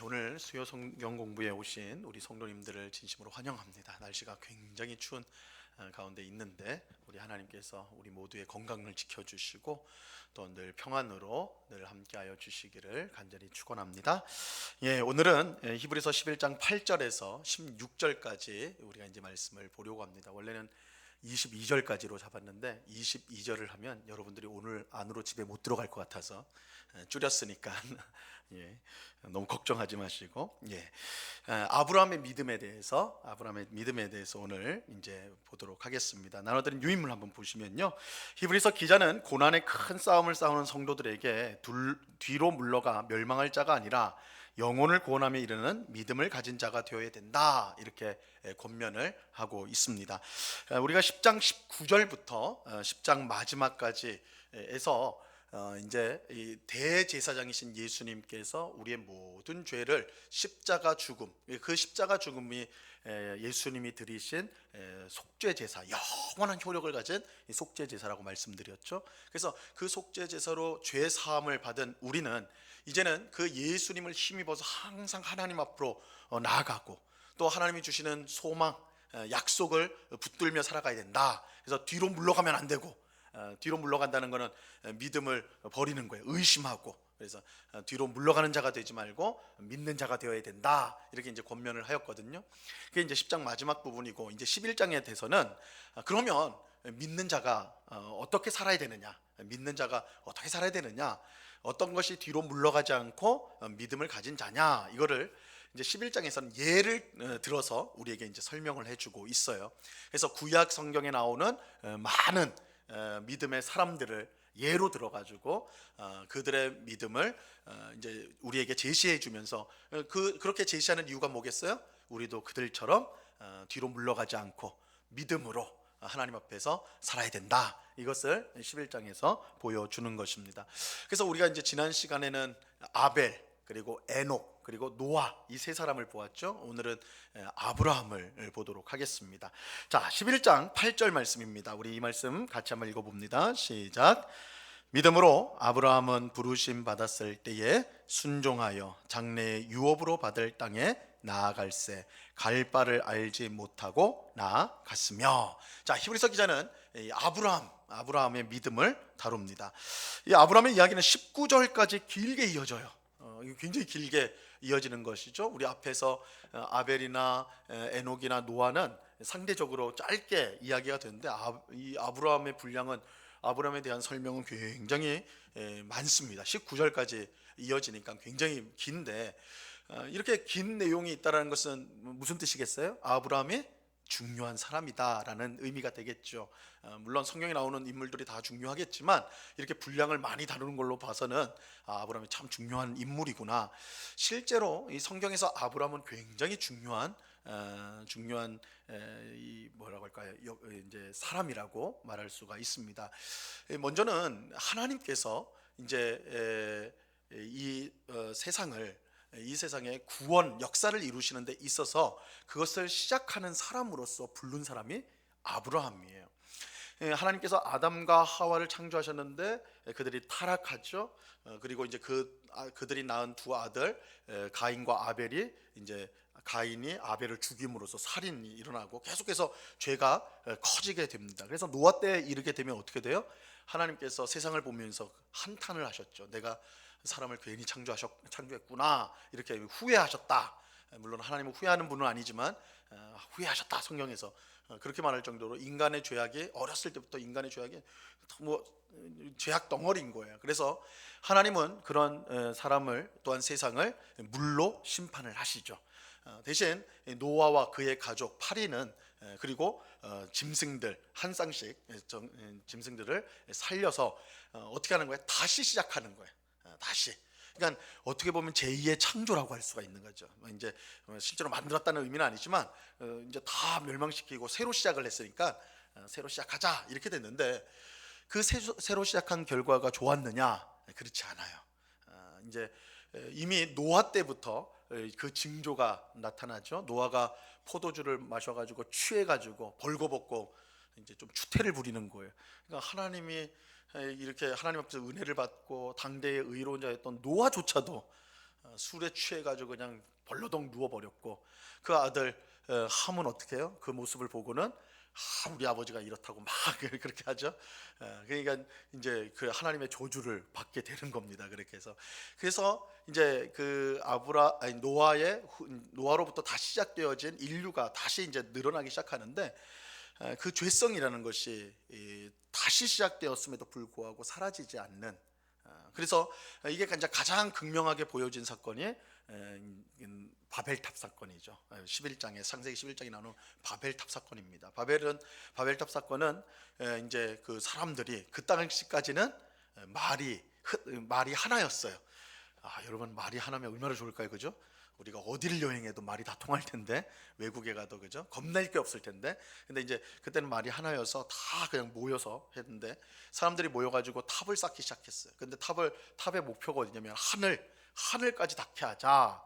오늘 수요 성경 공부에 오신 우리 성도님들을 진심으로 환영합니다. 날씨가 굉장히 추운 가운데 있는데 우리 하나님께서 우리 모두의 건강을 지켜주시고 또 늘 평안으로 늘 함께하여 주시기를 간절히 축원합니다. 오늘은 히브리서 11장 8절에서 16절까지 우리가 이제 말씀을 보려고 합니다. 원래는 22절까지로 잡았는데 22절을 하면 여러분들이 오늘 안으로 집에 못 들어갈 것 같아서 줄였으니까 너무 걱정하지 마시고 아브라함의 믿음에 대해서 오늘 이제 보도록 하겠습니다. 나눠드린 유인물 한번 보시면요, 히브리서 기자는 고난의 큰 싸움을 싸우는 성도들에게 뒤로 물러가 멸망할 자가 아니라 영혼을 구원함에 이르는 믿음을 가진 자가 되어야 된다, 이렇게 권면을 하고 있습니다. 우리가 10장 19절부터 10장 마지막까지 에서 이제 이 대제사장이신 예수님께서 우리의 모든 죄를 십자가 죽음, 그 십자가 죽음이 예수님이 드리신 속죄 제사, 영원한 효력을 가진 속죄 제사라고 말씀드렸죠. 그래서 그 속죄 제사로 죄 사함을 받은 우리는 이제는 그 예수님을 힘입어서 항상 하나님 앞으로 나아가고 또 하나님이 주시는 소망, 약속을 붙들며 살아가야 된다. 그래서 뒤로 물러가면 안 되고, 뒤로 물러간다는 것은 믿음을 버리는 거예요. 의심하고. 그래서 뒤로 물러가는 자가 되지 말고 믿는 자가 되어야 된다, 이렇게 이제 권면을 하였거든요. 그게 이제 10장 마지막 부분이고, 이제 11장에 대해서는 그러면 믿는 자가 어떻게 살아야 되느냐, 어떤 것이 뒤로 물러가지 않고 믿음을 가진 자냐, 이거를 이제 11장에서는 예를 들어서 우리에게 이제 설명을 해주고 있어요. 그래서 구약 성경에 나오는 많은 믿음의 사람들을 예로 들어가지고 그들의 믿음을 이제 우리에게 제시해 주면서 그렇게 제시하는 이유가 뭐겠어요? 우리도 그들처럼 뒤로 물러가지 않고 믿음으로 하나님 앞에서 살아야 된다, 이것을 11장에서 보여주는 것입니다. 그래서 우리가 이제 지난 시간에는 아벨, 그리고 에녹, 그리고 노아, 이 세 사람을 보았죠. 오늘은 아브라함을 보도록 하겠습니다. 자, 11장 8절 말씀입니다. 우리 이 말씀 같이 한번 읽어봅니다. 시작. 믿음으로 아브라함은 부르심 받았을 때에 순종하여 장래의 유업으로 받을 땅에 나아갈새 갈 바를 알지 못하고 나아갔으며. 자, 히브리서 기자는 이 아브라함의 믿음을 다룹니다. 이 아브라함의 이야기는 19절까지 길게 이어져요. 굉장히 길게 이어지는 것이죠. 우리 앞에서 아벨이나 에녹이나 노아는 상대적으로 짧게 이야기가 되는데, 이 아브라함의 분량은, 아브라함에 대한 설명은 굉장히 많습니다. 19절까지 이어지니까 굉장히 긴데, 이렇게 긴 내용이 있다는 것은 무슨 뜻이겠어요? 아브라함이 중요한 사람이다라는 의미가 되겠죠. 물론 성경에 나오는 인물들이 다 중요하겠지만 이렇게 분량을 많이 다루는 걸로 봐서는 아브라함이 참 중요한 인물이구나. 실제로 이 성경에서 아브라함은 굉장히 중요한 이 뭐라고 할까요? 이제 사람이라고 말할 수가 있습니다. 먼저는 하나님께서 이제 이 세상의 구원 역사를 이루시는 데 있어서 그것을 시작하는 사람으로서 부른 사람이 아브라함이에요. 하나님께서 아담과 하와를 창조하셨는데 그들이 타락하죠. 그리고 이제 그들이 낳은 두 아들 가인과 아벨이, 이제 가인이 아벨을 죽임으로써 살인이 일어나고 계속해서 죄가 커지게 됩니다. 그래서 노아 때에 이르게 되면 어떻게 돼요? 하나님께서 세상을 보면서 한탄을 하셨죠. 내가 사람을 괜히 창조했구나, 이렇게 후회하셨다. 물론 하나님은 후회하는 분은 아니지만 후회하셨다, 성경에서 그렇게 말할 정도로 인간의 죄악이, 어렸을 때부터 인간의 죄악이 뭐 죄악 덩어리인 거예요. 그래서 하나님은 그런 사람을, 또한 세상을 물로 심판을 하시죠. 대신 노아와 그의 가족 8인은 그리고 짐승들 한 쌍씩 짐승들을 살려서 어떻게 하는 거예요? 다시 시작하는 거예요. 다시. 그러니까 어떻게 보면 제2의 창조라고 할 수가 있는 거죠. 이제 실제로 만들었다는 의미는 아니지만 이제 다 멸망시키고 새로 시작을 했으니까 새로 시작하자, 이렇게 됐는데 그 새로 시작한 결과가 좋았느냐? 그렇지 않아요. 이제 이미 노아 때부터 그 징조가 나타나죠. 노아가 포도주를 마셔가지고 취해가지고 벌거벗고 이제 좀 추태를 부리는 거예요. 그러니까 하나님이 이렇게 하나님 앞에서 은혜를 받고 당대의 의로운 자였던 노아조차도 술에 취해가지고 그냥 벌러덩 누워버렸고, 그 아들 함은 어떻게 해요? 그 모습을 보고는 우리 아버지가 이렇다고 막 그렇게 하죠. 그러니까 이제 그 하나님의 저주를 받게 되는 겁니다. 그렇게 해서 그래서 이제 그 노아로부터 다시 시작되어진 인류가 다시 이제 늘어나기 시작하는데, 그 죄성이라는 것이 다시 시작되었음에도 불구하고 사라지지 않는, 그래서 이게 이제 가장 극명하게 보여진 사건이 바벨탑 사건이죠. 11장에 창세기 11장에 나오는 바벨탑 사건입니다. 바벨탑 사건은 이제 그 사람들이 그 당시까지는 말이 하나였어요. 여러분, 말이 하나면 얼마나 좋을까요, 그죠? 우리가 어디를 여행해도 말이 다 통할 텐데, 외국에 가도 그죠? 겁날 게 없을 텐데, 근데 이제 그때는 말이 하나여서 다 그냥 모여서 했는데, 사람들이 모여가지고 탑을 쌓기 시작했어요. 근데 탑의 목표가 어디냐면 하늘까지 닿게 하자.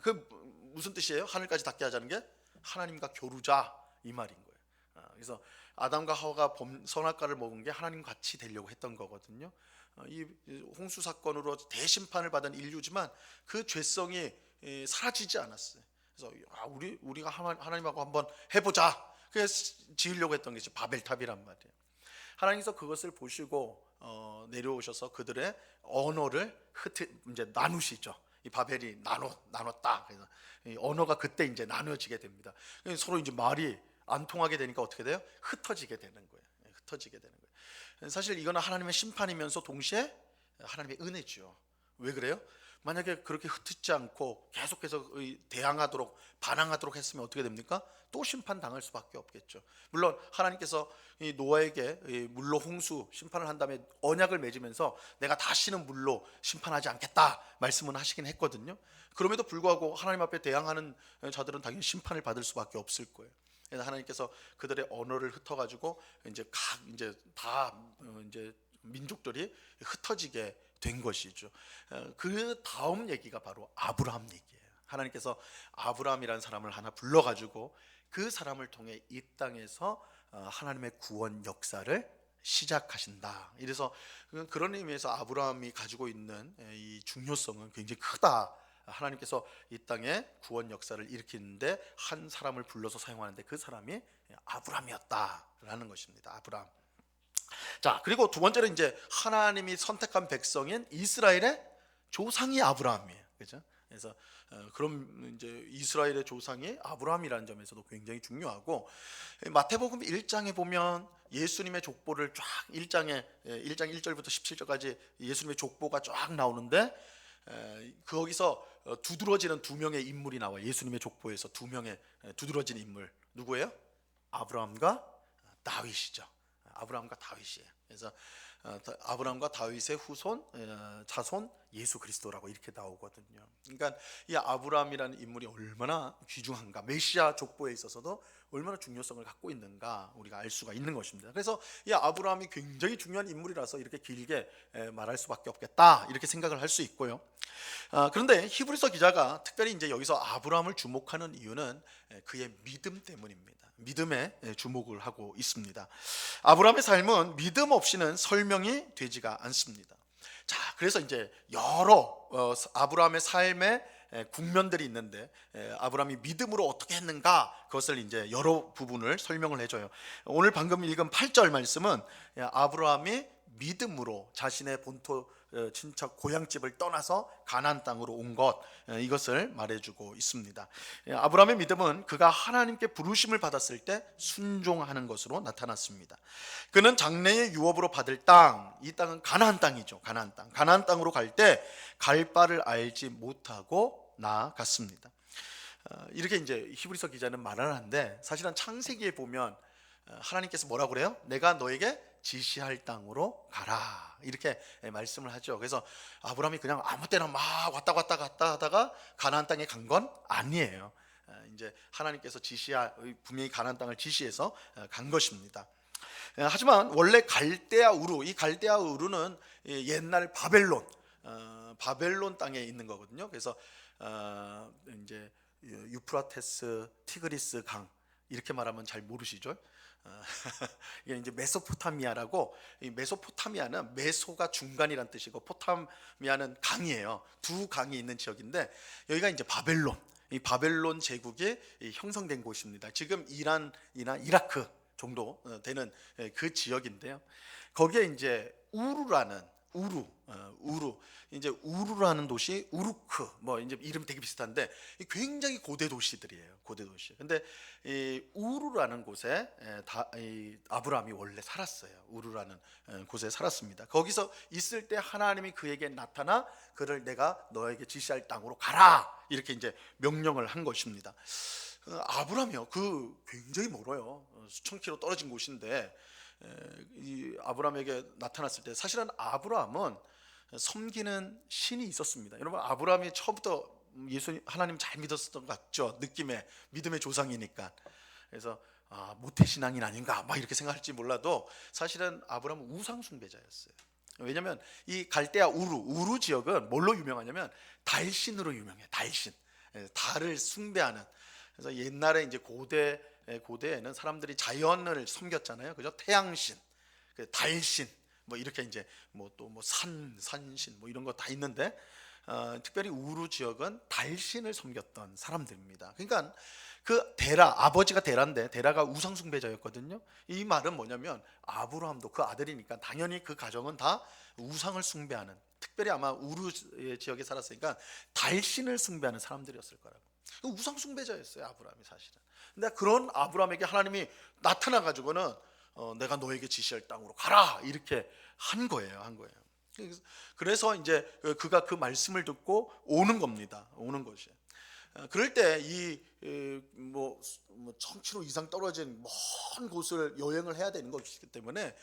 그 무슨 뜻이에요? 하늘까지 닿게 하자는 게 하나님과 교류자, 이 말인 거예요. 그래서 아담과 하와가 선악과를 먹은 게 하나님 같이 되려고 했던 거거든요. 이 홍수 사건으로 대심판을 받은 인류지만 그 죄성이 사라지지 않았어요. 그래서 우리가 하나님하고 한번 해보자, 그래서 지으려고 했던 것이 바벨탑이란 말이에요. 하나님께서 그것을 보시고 내려오셔서 그들의 언어를 이제 나누시죠. 이 바벨이 나눴다. 그래서 이 언어가 그때 이제 나눠지게 됩니다. 서로 이제 말이 안 통하게 되니까 어떻게 돼요? 흩어지게 되는 거예요. 흩어지게 되는 거예요. 사실 이거는 하나님의 심판이면서 동시에 하나님의 은혜죠. 왜 그래요? 만약에 그렇게 흩어지지 않고 계속해서 반항하도록 했으면 어떻게 됩니까? 또 심판당할 수밖에 없겠죠. 물론 하나님께서 이 노아에게 물로 홍수 심판을 한 다음에 언약을 맺으면서 내가 다시는 물로 심판하지 않겠다 말씀은 하시긴 했거든요. 그럼에도 불구하고 하나님 앞에 대항하는 자들은 당연히 심판을 받을 수밖에 없을 거예요. 그래서 하나님께서 그들의 언어를 흩어가지고 이제 이제 민족들이 흩어지게 된 것이죠. 그 다음 얘기가 바로 아브라함 얘기예요. 하나님께서 아브라함이라는 사람을 하나 불러가지고 그 사람을 통해 이 땅에서 하나님의 구원 역사를 시작하신다. 이래서 그런 의미에서 아브라함이 가지고 있는 이 중요성은 굉장히 크다. 하나님께서 이 땅에 구원 역사를 일으키는데 한 사람을 불러서 사용하는데 그 사람이 아브라함이었다라는 것입니다. 아브라함. 자, 그리고 두 번째는 이제 하나님이 선택한 백성인 이스라엘의 조상이 아브라함이에요. 그죠? 그래서 그럼 이제 이스라엘의 조상이 아브라함이라는 점에서도 굉장히 중요하고, 마태복음 1장에 보면 예수님의 족보를 쫙 1장 1절부터 17절까지 예수님의 족보가 쫙 나오는데, 거기서 두드러지는 두 명의 인물이 나와요. 예수님의 족보에서 두 명의 두드러진 인물 누구예요? 아브라함과 다윗이죠. 아브라함과 다윗이에요. 그래서 아브라함과 다윗의 후손 자손 예수 그리스도라고 이렇게 나오거든요. 그러니까 이 아브라함이라는 인물이 얼마나 귀중한가, 메시아 족보에 있어서도 얼마나 중요성을 갖고 있는가 우리가 알 수가 있는 것입니다. 그래서 이 아브라함이 굉장히 중요한 인물이라서 이렇게 길게 말할 수밖에 없겠다, 이렇게 생각을 할 수 있고요. 그런데 히브리서 기자가 특별히 이제 여기서 아브라함을 주목하는 이유는 그의 믿음 때문입니다. 믿음에 주목을 하고 있습니다. 아브라함의 삶은 믿음 없이는 설명이 되지가 않습니다. 자, 그래서 이제 여러 아브라함의 삶의 국면들이 있는데, 아브라함이 믿음으로 어떻게 했는가, 그것을 이제 여러 부분을 설명을 해줘요. 오늘 방금 읽은 8절 말씀은 아브라함이 믿음으로 자신의 본토 친척 고향집을 떠나서 가나안 땅으로 온 것, 이것을 말해주고 있습니다. 아브라함의 믿음은 그가 하나님께 부르심을 받았을 때 순종하는 것으로 나타났습니다. 그는 장래의 유업으로 받을 땅, 이 땅은 가나안 땅이죠. 가나안 땅으로 갈 때 갈 바를 알지 못하고 나아갔습니다. 이렇게 이제 히브리서 기자는 말을 하는데, 사실은 창세기에 보면 하나님께서 뭐라고 그래요? 내가 너에게 지시할 땅으로 가라, 이렇게 말씀을 하죠. 그래서 아브라함이 그냥 아무 때나 막 왔다 갔다 하다가 가나안 땅에 간 건 아니에요. 이제 하나님께서 분명히 가나안 땅을 지시해서 간 것입니다. 하지만 원래 이 갈대아 우르는 옛날 바벨론 땅에 있는 거거든요. 그래서 이제 유프라테스, 티그리스 강, 이렇게 말하면 잘 모르시죠? 이게 이제 메소포타미아라고, 이 메소포타미아는 메소가 중간이란 뜻이고 포타미아는 강이에요. 두 강이 있는 지역인데 여기가 이제 바벨론, 이 바벨론 제국이 형성된 곳입니다. 지금 이란이나 이라크 정도 되는 그 지역인데요. 거기에 이제 우루 이제 우루라는 도시, 우루크 뭐 이제 이름 되게 비슷한데 굉장히 고대 도시들이에요. 고대 도시. 근데 이 우루라는 곳에 이 아브라함이 원래 살았어요. 우루라는 곳에 살았습니다. 거기서 있을 때 하나님이 그에게 나타나 그를 내가 너에게 지시할 땅으로 가라 이렇게 이제 명령을 한 것입니다. 아브라함이요. 그 굉장히 멀어요. 수천 킬로 떨어진 곳인데 이 아브라함에게 나타났을 때 사실은 아브라함은 섬기는 신이 있었습니다. 여러분 아브라함이 처음부터 하나님 잘 믿었었던 것 같죠. 믿음의 조상이니까. 그래서 모태 신앙인 아닌가 막 이렇게 생각할지 몰라도 사실은 아브라함은 우상 숭배자였어요. 왜냐하면 이 갈대아 우루 지역은 뭘로 유명하냐면 달신으로 유명해. 달을 숭배하는. 그래서 옛날에 이제 고대에는 사람들이 자연을 섬겼잖아요. 그죠? 태양신, 달신, 뭐 이렇게 이제 뭐 또 뭐 산신 뭐 이런 거 다 있는데 특별히 우루 지역은 달신을 섬겼던 사람들입니다. 그러니까 그 아버지가 데라인데 데라가 우상 숭배자였거든요. 이 말은 뭐냐면 아브라함도 그 아들이니까 당연히 그 가정은 다 우상을 숭배하는, 특별히 아마 우루 지역에 살았으니까 달신을 숭배하는 사람들이었을 거라고. 우상 숭배자였어요 아브라함이 사실은. 근데 그런 아브라함에게 하나님이 나타나 가지고는 내가 너에게 지시할 땅으로 가라 이렇게 한 거예요. 그래서 이제 그가 그 말씀을 듣고 오는 겁니다. 오는 것이. 그럴 때 뭐 1000km 이상 떨어진 먼 곳을 여행을 해야 되는 것이기 때문에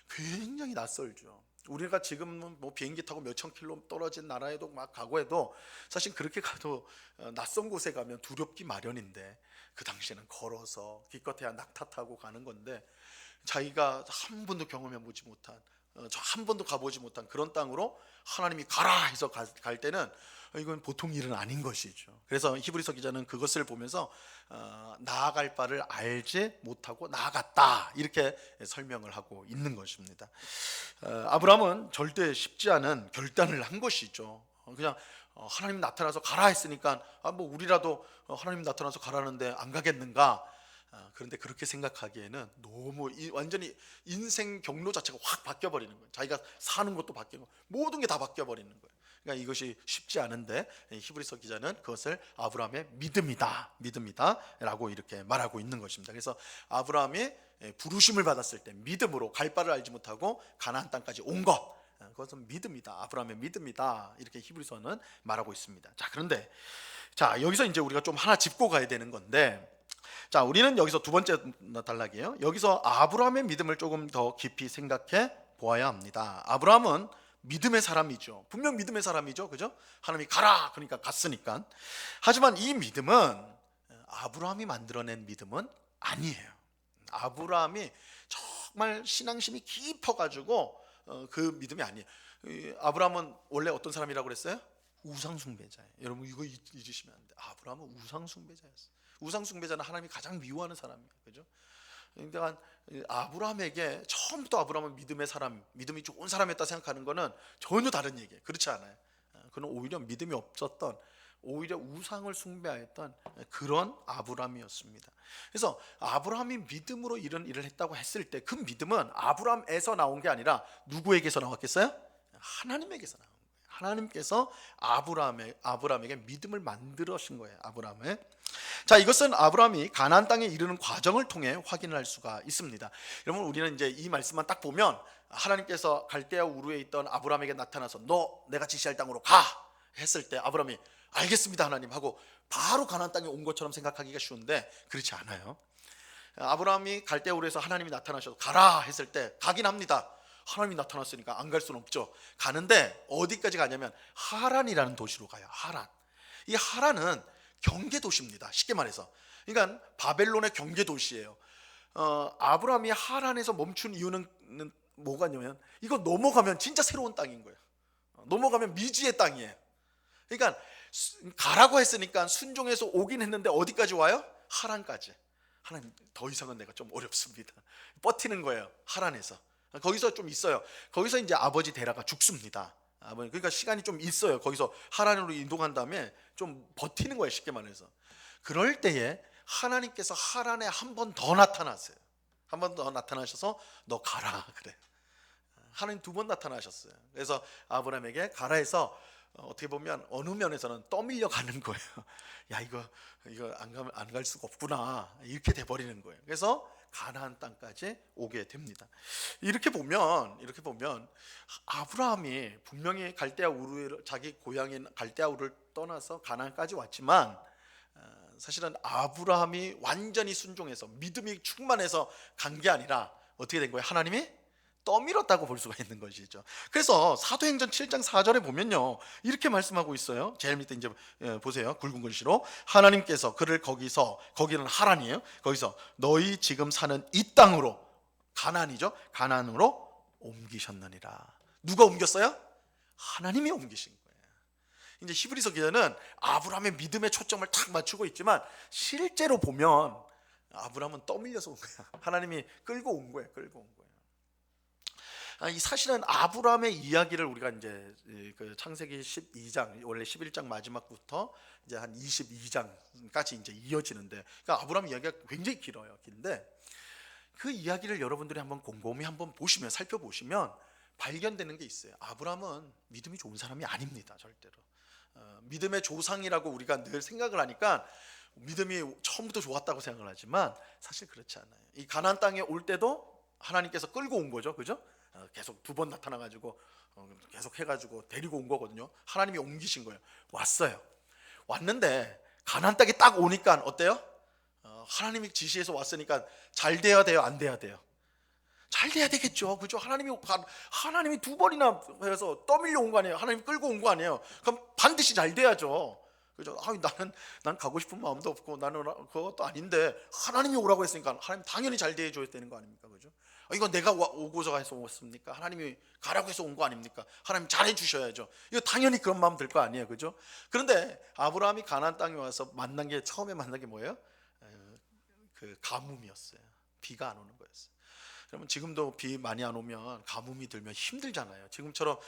굉장히 낯설죠. 우리가 지금은 뭐 비행기 타고 몇천 킬로 떨어진 나라에도 막 가고 해도 사실 그렇게 가도 낯선 곳에 가면 두렵기 마련인데 그 당시에는 걸어서 기껏해야 낙타 타고 가는 건데 자기가 한 번도 경험해 보지 못한 한 번도 가보지 못한 그런 땅으로 하나님이 가라 해서 갈 때는 이건 보통 일은 아닌 것이죠. 그래서 히브리서 기자는 그것을 보면서 나아갈 바를 알지 못하고 나아갔다 이렇게 설명을 하고 있는 것입니다. 아브라함은 절대 쉽지 않은 결단을 한 것이죠. 그냥 하나님 나타나서 가라 했으니까 뭐 우리라도 하나님 나타나서 가라는데 안 가겠는가? 그런데 그렇게 생각하기에는 너무 완전히 인생 경로 자체가 확 바뀌어버리는 거예요. 자기가 사는 것도 바뀌고 모든 게 다 바뀌어버리는 거예요. 그러니까 이것이 쉽지 않은데 히브리서 기자는 그것을 아브라함의 믿음이다라고 이렇게 말하고 있는 것입니다. 그래서 아브라함이 부르심을 받았을 때 믿음으로 갈 바를 알지 못하고 가나안 땅까지 온 것, 그것은 믿음이다. 아브라함의 믿음이다. 이렇게 히브리서는 말하고 있습니다. 자, 그런데 여기서 이제 우리가 좀 하나 짚고 가야 되는 건데, 자, 우리는 여기서 두 번째 단락이에요. 여기서 아브라함의 믿음을 조금 더 깊이 생각해 보아야 합니다. 아브라함은 믿음의 사람이죠. 분명 믿음의 사람이죠. 그죠? 하나님이 가라 그러니까 갔으니까. 하지만 이 믿음은 아브라함이 만들어낸 믿음은 아니에요. 아브라함이 정말 신앙심이 깊어가지고 그 믿음이 아니에요. 아브라함은 원래 어떤 사람이라고 그랬어요? 우상숭배자예요. 여러분 이거 잊으시면 안 돼요. 아브라함은 우상숭배자였어요. 우상숭배자는 하나님이 가장 미워하는 사람이에요. 그죠? 그러니까 아브라함에게 처음부터 아브라함은 믿음의 사람, 믿음이 좋은 사람이었다 생각하는 것은 전혀 다른 얘기예요. 그렇지 않아요. 그는 오히려 믿음이 없었던, 오히려 우상을 숭배하였던 그런 아브라함이었습니다. 그래서 아브라함이 믿음으로 이런 일을 했다고 했을 때 그 믿음은 아브라함에서 나온 게 아니라 누구에게서 나왔겠어요? 하나님에게서 나온 거예요. 하나님께서 아브라함에게 믿음을 만들으신 거예요. 아브라함에. 자, 이것은 아브라함이 가나안 땅에 이르는 과정을 통해 확인할 수가 있습니다. 여러분 우리는 이제 이 말씀만 딱 보면 하나님께서 갈대아 우르에 있던 아브라함에게 나타나서 너 내가 지시할 땅으로 가 했을 때 아브라함이 알겠습니다 하나님 하고 바로 가나안 땅에 온 것처럼 생각하기가 쉬운데 그렇지 않아요. 아브라함이 갈대아 우르에서 하나님이 나타나셔서 가라 했을 때 가긴 합니다. 하나님이 나타났으니까 안 갈 수는 없죠. 가는데 어디까지 가냐면 하란이라는 도시로 가요. 하란. 이 하란은 경계 도시입니다. 쉽게 말해서. 그러니까 바벨론의 경계 도시예요. 아브라함이 하란에서 멈춘 이유는 뭐가 있냐면 이거 넘어가면 진짜 새로운 땅인 거예요. 넘어가면 미지의 땅이에요. 그러니까 가라고 했으니까 순종해서 오긴 했는데 어디까지 와요? 하란까지. 하나님 더 이상은 내가 좀 어렵습니다. 버티는 거예요. 하란에서. 거기서 좀 있어요. 거기서 이제 아버지 데라가 죽습니다. 아버지, 그러니까 시간이 좀 있어요. 거기서 하란으로 이동한 다음에 좀 버티는 거예요. 쉽게 말해서. 그럴 때에 하나님께서 하란에 한 번 더 나타나세요. 한 번 더 나타나셔서 너 가라 그래. 하나님 두 번 나타나셨어요. 그래서 아브라함에게 가라 해서 어떻게 보면 어느 면에서는 떠밀려 가는 거예요. 야, 이거 안 가면 안 갈 수가 없구나, 이렇게 돼 버리는 거예요. 그래서 가나안 땅까지 오게 됩니다. 이렇게 보면 아브라함이 분명히 갈대아 우르, 자기 고향인 갈대아 우르를 떠나서 가나안까지 왔지만 사실은 아브라함이 완전히 순종해서 믿음이 충만해서 간 게 아니라 어떻게 된 거예요? 하나님이 떠밀었다고 볼 수가 있는 것이죠. 그래서 사도행전 7장 4절에 보면요, 이렇게 말씀하고 있어요. 제일 밑에 이제 보세요. 굵은 글씨로 하나님께서 그를 거기는 하란이에요. 거기서 너희 지금 사는 이 땅으로, 가나안이죠. 가나안으로 옮기셨느니라. 누가 옮겼어요? 하나님이 옮기신 거예요. 이제 히브리서 기자는 아브라함의 믿음의 초점을 탁 맞추고 있지만 실제로 보면 아브라함은 떠밀려서 온 거야. 하나님이 끌고 온 거예요. 이 사실은 아브라함의 이야기를 우리가 이제 그 창세기 12장, 원래 11장 마지막부터 이제 한 22장까지 이제 이어지는데, 그러니까 아브라함 이야기가 굉장히 길어요. 긴데 그 이야기를 여러분들이 한번 곰곰이 한번 보시면, 살펴보시면 발견되는 게 있어요. 아브라함은 믿음이 좋은 사람이 아닙니다. 절대로. 믿음의 조상이라고 우리가 늘 생각을 하니까 믿음이 처음부터 좋았다고 생각을 하지만 사실 그렇지 않아요. 이 가나안 땅에 올 때도 하나님께서 끌고 온 거죠, 그죠? 계속 두 번 나타나가지고 계속 해가지고 데리고 온 거거든요. 하나님이 옮기신 거예요. 왔는데 가나안 땅에 딱 오니까 어때요? 하나님이 지시해서 왔으니까 잘 돼야 돼요, 안 돼야 돼요? 잘 돼야 되겠죠, 그죠? 하나님이 두 번이나 해서 떠밀려 온 거 아니에요? 하나님 끌고 온 거 아니에요? 그럼 반드시 잘 돼야죠, 그죠? 난 가고 싶은 마음도 없고 나는 그것도 아닌데 하나님이 오라고 했으니까 하나님 당연히 잘 대해줘야 되는 거 아닙니까, 그죠? 이거 내가 오고자 해서 왔습니까? 하나님이 가라고 해서 온 거 아닙니까? 하나님 잘해 주셔야죠. 이거 당연히 그런 마음 들 거 아니에요, 그죠? 그런데 아브라함이 가나안 땅에 와서 처음에 만난 게 뭐예요? 그 가뭄이었어요. 비가 안 오는 거였어요. 그러면 지금도 비 많이 안 오면 가뭄이 들면 힘들잖아요. 지금처럼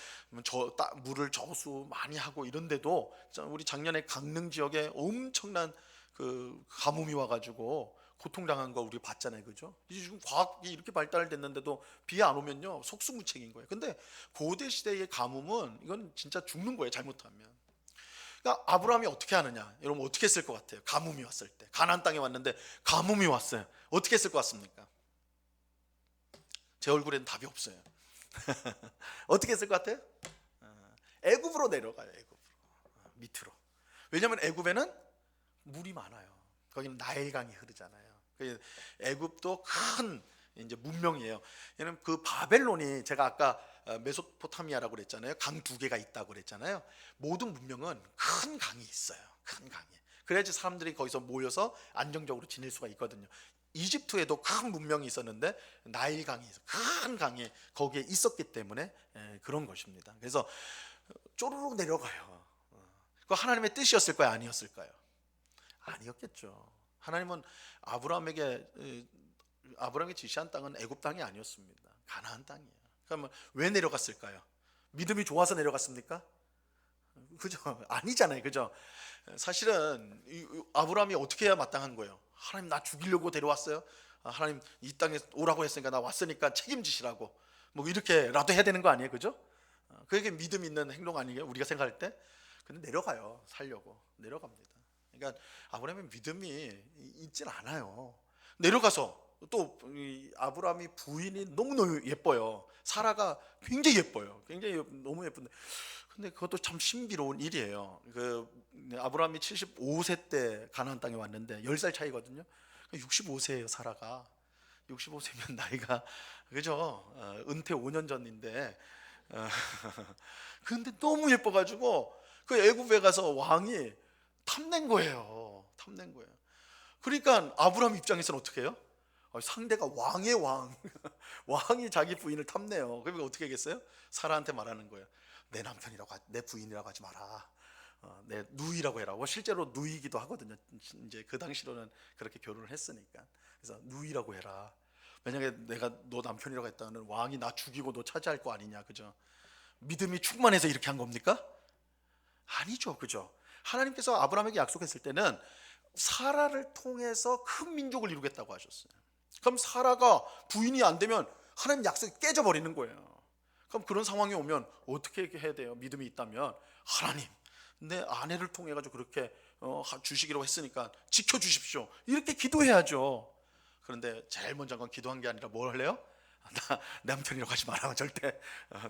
물을 저수 많이 하고 이런데도, 우리 작년에 강릉 지역에 엄청난 그 가뭄이 와가지고 고통당한 거 우리 봤잖아요, 그죠? 이제 지금 과학이 이렇게 발달됐는데도 비 안 오면요 속수무책인 거예요. 근데 고대 시대의 가뭄은 이건 진짜 죽는 거예요, 잘못하면. 그러니까 아브라함이 어떻게 하느냐? 여러분 어떻게 했을 것 같아요? 가뭄이 왔을 때, 가나안 땅에 왔는데 가뭄이 왔어요. 어떻게 했을 것 같습니까? 제 얼굴에는 답이 없어요. 어떻게 했을 것 같아요? 애굽으로 내려가요. 애굽으로, 밑으로. 왜냐하면 애굽에는 물이 많아요. 거기는 나일강이 흐르잖아요. 애굽도 큰 이제 문명이에요. 얘는 그 바벨론이, 제가 아까 메소포타미아라고 그랬잖아요. 강 두 개가 있다고 그랬잖아요. 모든 문명은 큰 강이 있어요. 큰 강이. 그래야지 사람들이 거기서 모여서 안정적으로 지낼 수가 있거든요. 이집트에도 큰 문명이 있었는데 나일강이, 큰 강이 거기에 있었기 때문에 그런 것입니다. 그래서 쪼르륵 내려가요. 그 하나님의 뜻이었을까요? 아니었을까요? 아니었겠죠. 하나님은 아브라함에게 지시한 땅은 애굽 땅이 아니었습니다. 가나안 땅이에요. 그러면 왜 내려갔을까요? 믿음이 좋아서 내려갔습니까? 그죠? 아니잖아요, 그죠? 사실은 아브라함이 어떻게 해야 마땅한 거예요? 하나님 나 죽이려고 데려왔어요? 하나님 이 땅에 오라고 했으니까 나 왔으니까 책임지시라고, 뭐 이렇게라도 해야 되는 거 아니에요, 그죠? 그게 믿음 있는 행동 아니에요, 우리가 생각할 때? 근데 내려가요, 살려고 내려갑니다. 그러니까 아브라함의 믿음이 있진 않아요. 내려가서 또 아브라함이 부인이 너무너무 예뻐요. 사라가 굉장히 예뻐요. 굉장히 너무 예쁜데, 근데 그것도 참 신비로운 일이에요. 아브라함이 75세 때 가나안 땅에 왔는데 10살 차이거든요. 65세예요, 사라가. 65세면 나이가, 그죠? 은퇴 5년 전인데, 근데 너무 예뻐가지고 그 애굽에 가서 왕이 탐낸 거예요. 그러니까 아브라함 입장에서는 어떻게 해요? 상대가 왕의 왕, 왕이 자기 부인을 탐내요. 그러니까 어떻게 하겠어요? 사라한테 말하는 거예요. 내 부인이라고 하지 마라. 내 누이라고 해라. 실제로 누이기도 하거든요. 이제 그 당시로는 그렇게 결혼을 했으니까. 그래서 누이라고 해라. 만약에 내가 너 남편이라고 했다는 왕이 나 죽이고 너 차지할 거 아니냐, 그죠? 믿음이 충만해서 이렇게 한 겁니까? 아니죠, 그죠? 하나님께서 아브라함에게 약속했을 때는 사라를 통해서 큰 민족을 이루겠다고 하셨어요. 그럼 사라가 부인이 안 되면 하나님 약속이 깨져버리는 거예요. 그럼 그런 상황이 오면 어떻게 해야 돼요? 믿음이 있다면 하나님, 내 아내를 통해 가지고 그렇게 주시기로 했으니까 지켜주십시오, 이렇게 기도해야죠. 그런데 제일 먼저 건 기도한 게 아니라 뭘 할래요? 나 남편이라고 하지 마라, 절대.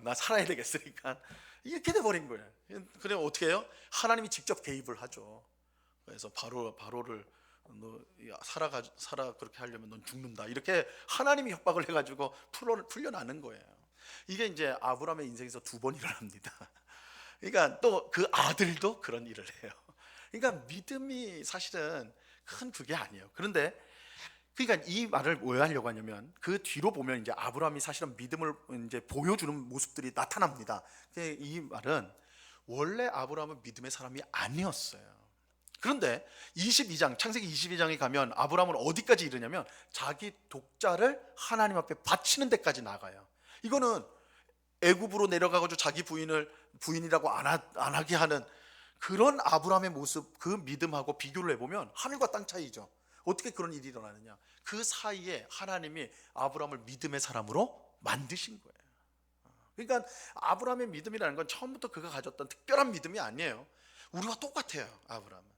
나 살아야 되겠으니까. 이렇게 돼버린 거예요. 그래 어떻게 해요? 하나님이 직접 개입을 하죠. 그래서 바로를 너 살아 그렇게 하려면 넌 죽는다, 이렇게 하나님이 협박을 해가지고 풀려나는 거예요. 이게 이제 아브라함의 인생에서 두 번 일어납니다. 그러니까 또 그 아들도 그런 일을 해요. 그러니까 믿음이 사실은 큰 그게 아니에요. 그런데 그러니까 이 말을 왜 하려고 하냐면 그 뒤로 보면 이제 아브라함이 사실은 믿음을 이제 보여주는 모습들이 나타납니다. 이 말은 원래 아브라함은 믿음의 사람이 아니었어요. 그런데 22장 창세기 22장에 가면 아브라함은 어디까지 이르냐면 자기 독자를 하나님 앞에 바치는 데까지 나가요. 이거는 애굽으로 내려가가지고 자기 부인을 부인이라고 안 하게 하는 그런 아브라함의 모습, 그 믿음하고 비교를 해보면 하늘과 땅 차이죠. 어떻게 그런 일이 일어나느냐? 그 사이에 하나님이 아브라함을 믿음의 사람으로 만드신 거예요. 그러니까 아브라함의 믿음이라는 건 처음부터 그가 가졌던 특별한 믿음이 아니에요. 우리와 똑같아요, 아브라함은.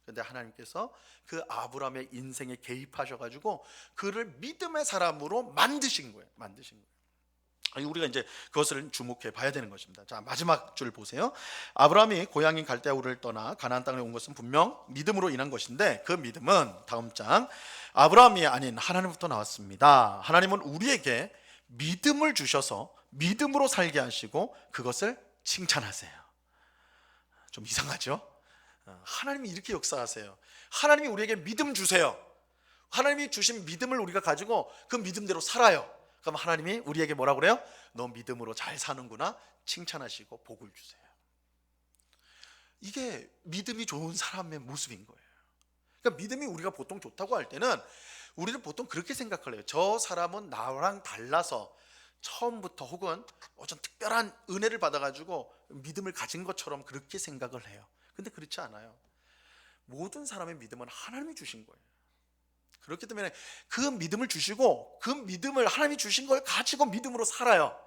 그런데 하나님께서 그 아브라함의 인생에 개입하셔가지고 그를 믿음의 사람으로 만드신 거예요. 우리가 이제 그것을 주목해 봐야 되는 것입니다. 자, 마지막 줄 보세요. 아브라함이 고향인 갈대아 우르를 떠나 가나안 땅에 온 것은 분명 믿음으로 인한 것인데 그 믿음은 다음 장 아브라함이 아닌 하나님부터 나왔습니다. 하나님은 우리에게 믿음을 주셔서 믿음으로 살게 하시고 그것을 칭찬하세요. 좀 이상하죠? 하나님이 이렇게 역사하세요. 하나님이 우리에게 믿음 주세요. 하나님이 주신 믿음을 우리가 가지고 그 믿음대로 살아요. 그럼 하나님이 우리에게 뭐라고 그래요? 너 믿음으로 잘 사는구나, 칭찬하시고 복을 주세요. 이게 믿음이 좋은 사람의 모습인 거예요. 그러니까 믿음이 우리가 보통 좋다고 할 때는 우리는 보통 그렇게 생각을 해요. 저 사람은 나랑 달라서 처음부터 혹은 어떤 특별한 은혜를 받아가지고 믿음을 가진 것처럼 그렇게 생각을 해요. 근데 그렇지 않아요. 모든 사람의 믿음은 하나님이 주신 거예요. 그렇기 때문에 그 믿음을 주시고 그 믿음을 하나님이 주신 걸 가지고 믿음으로 살아요.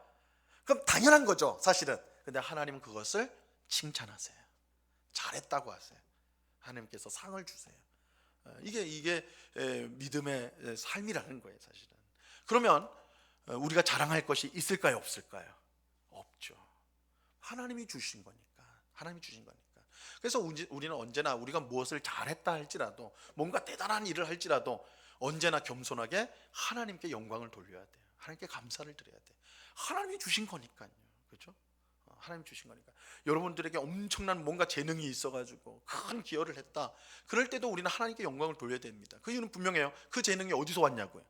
그럼 당연한 거죠, 사실은. 근데 하나님은 그것을 칭찬하세요. 잘했다고 하세요. 하나님께서 상을 주세요. 이게 믿음의 삶이라는 거예요, 사실은. 그러면 우리가 자랑할 것이 있을까요, 없을까요? 없죠. 하나님이 주신 거니까. 하나님이 주신 거니까. 그래서 우리는 언제나 우리가 무엇을 잘했다 할지라도 뭔가 대단한 일을 할지라도 언제나 겸손하게 하나님께 영광을 돌려야 돼요. 하나님께 감사를 드려야 돼요. 하나님이 주신 거니까요. 그렇죠? 하나님 주신 거니까. 여러분들에게 엄청난 뭔가 재능이 있어가지고 큰 기여를 했다. 그럴 때도 우리는 하나님께 영광을 돌려야 됩니다. 그 이유는 분명해요. 그 재능이 어디서 왔냐고요?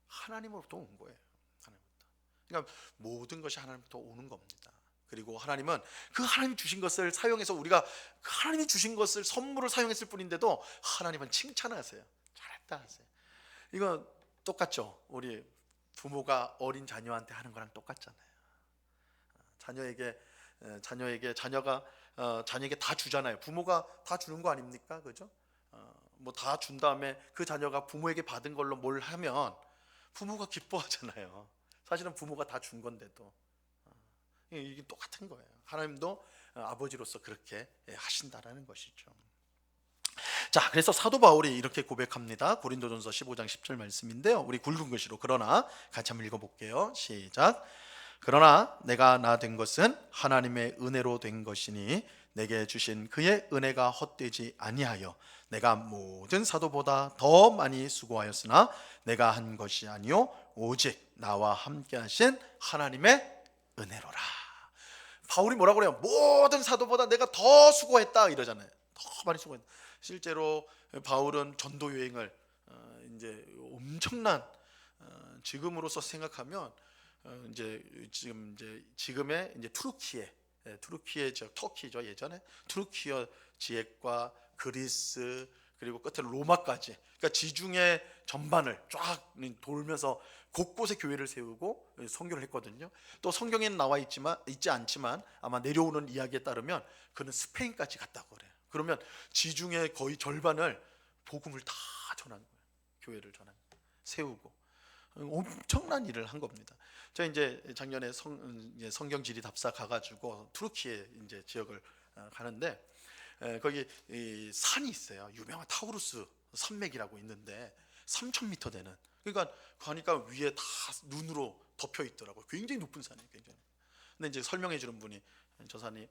하나님으로부터 온 거예요. 하나님부터. 그러니까 모든 것이 하나님부터 오는 겁니다. 그리고 하나님은 그 하나님 주신 것을 사용해서 우리가 그 하나님이 주신 것을 선물을 사용했을 뿐인데도 하나님은 칭찬하세요. 잘했다 하세요. 이거 똑같죠. 우리 부모가 어린 자녀한테 하는 거랑 똑같잖아요. 자녀가 자녀에게 다 주잖아요. 부모가 다 주는 거 아닙니까? 그죠? 뭐 다 준 다음에 그 자녀가 부모에게 받은 걸로 뭘 하면 부모가 기뻐하잖아요. 사실은 부모가 다 준 건데도. 이게 똑같은 거예요. 하나님도 아버지로서 그렇게 하신다라는 것이죠. 자, 그래서 사도 바울이 이렇게 고백합니다. 고린도전서 15장 10절 말씀인데요. 우리 굵은 글씨로 그러나 같이 한번 읽어볼게요. 시작. 그러나 내가 나 된 것은 하나님의 은혜로 된 것이니 내게 주신 그의 은혜가 헛되지 아니하여 내가 모든 사도보다 더 많이 수고하였으나 내가 한 것이 아니요 오직 나와 함께 하신 하나님의 은혜로라. 바울이 뭐라고 그래요? 모든 사도보다 내가 더 수고했다 이러잖아요. 더 많이 수고했다. 실제로 바울은 전도 여행을 이제 엄청난 지금으로서 생각하면 지금의 이제 투르키에 투르키예 지역, 터키죠. 예전에 투르키어 지역과 그리스 그리고 끝에 로마까지, 그러니까 지중해 전반을 쫙 돌면서 곳곳에 교회를 세우고 선교를 했거든요. 또 성경에는 나와 있지 않지만 아마 내려오는 이야기에 따르면 그는 스페인까지 갔다고 그래요. 그러면 지중해 거의 절반을 복음을 다 전한 거예요. 교회를 전한 거예요. 세우고 엄청난 일을 한 겁니다. 제가 이제 작년에 성경 지리 답사 가가지고 투르키에 이제 지역을 가는데 거기 이 산이 있어요. 유명한 타우루스 산맥이라고 있는데 3,000m 되는, 그러니까 가니까 위에 다 눈으로 덮여 있더라고요. 굉장히 높은 산이에요. 굉장히. 근데 이제 설명해 주는 분이 저 산이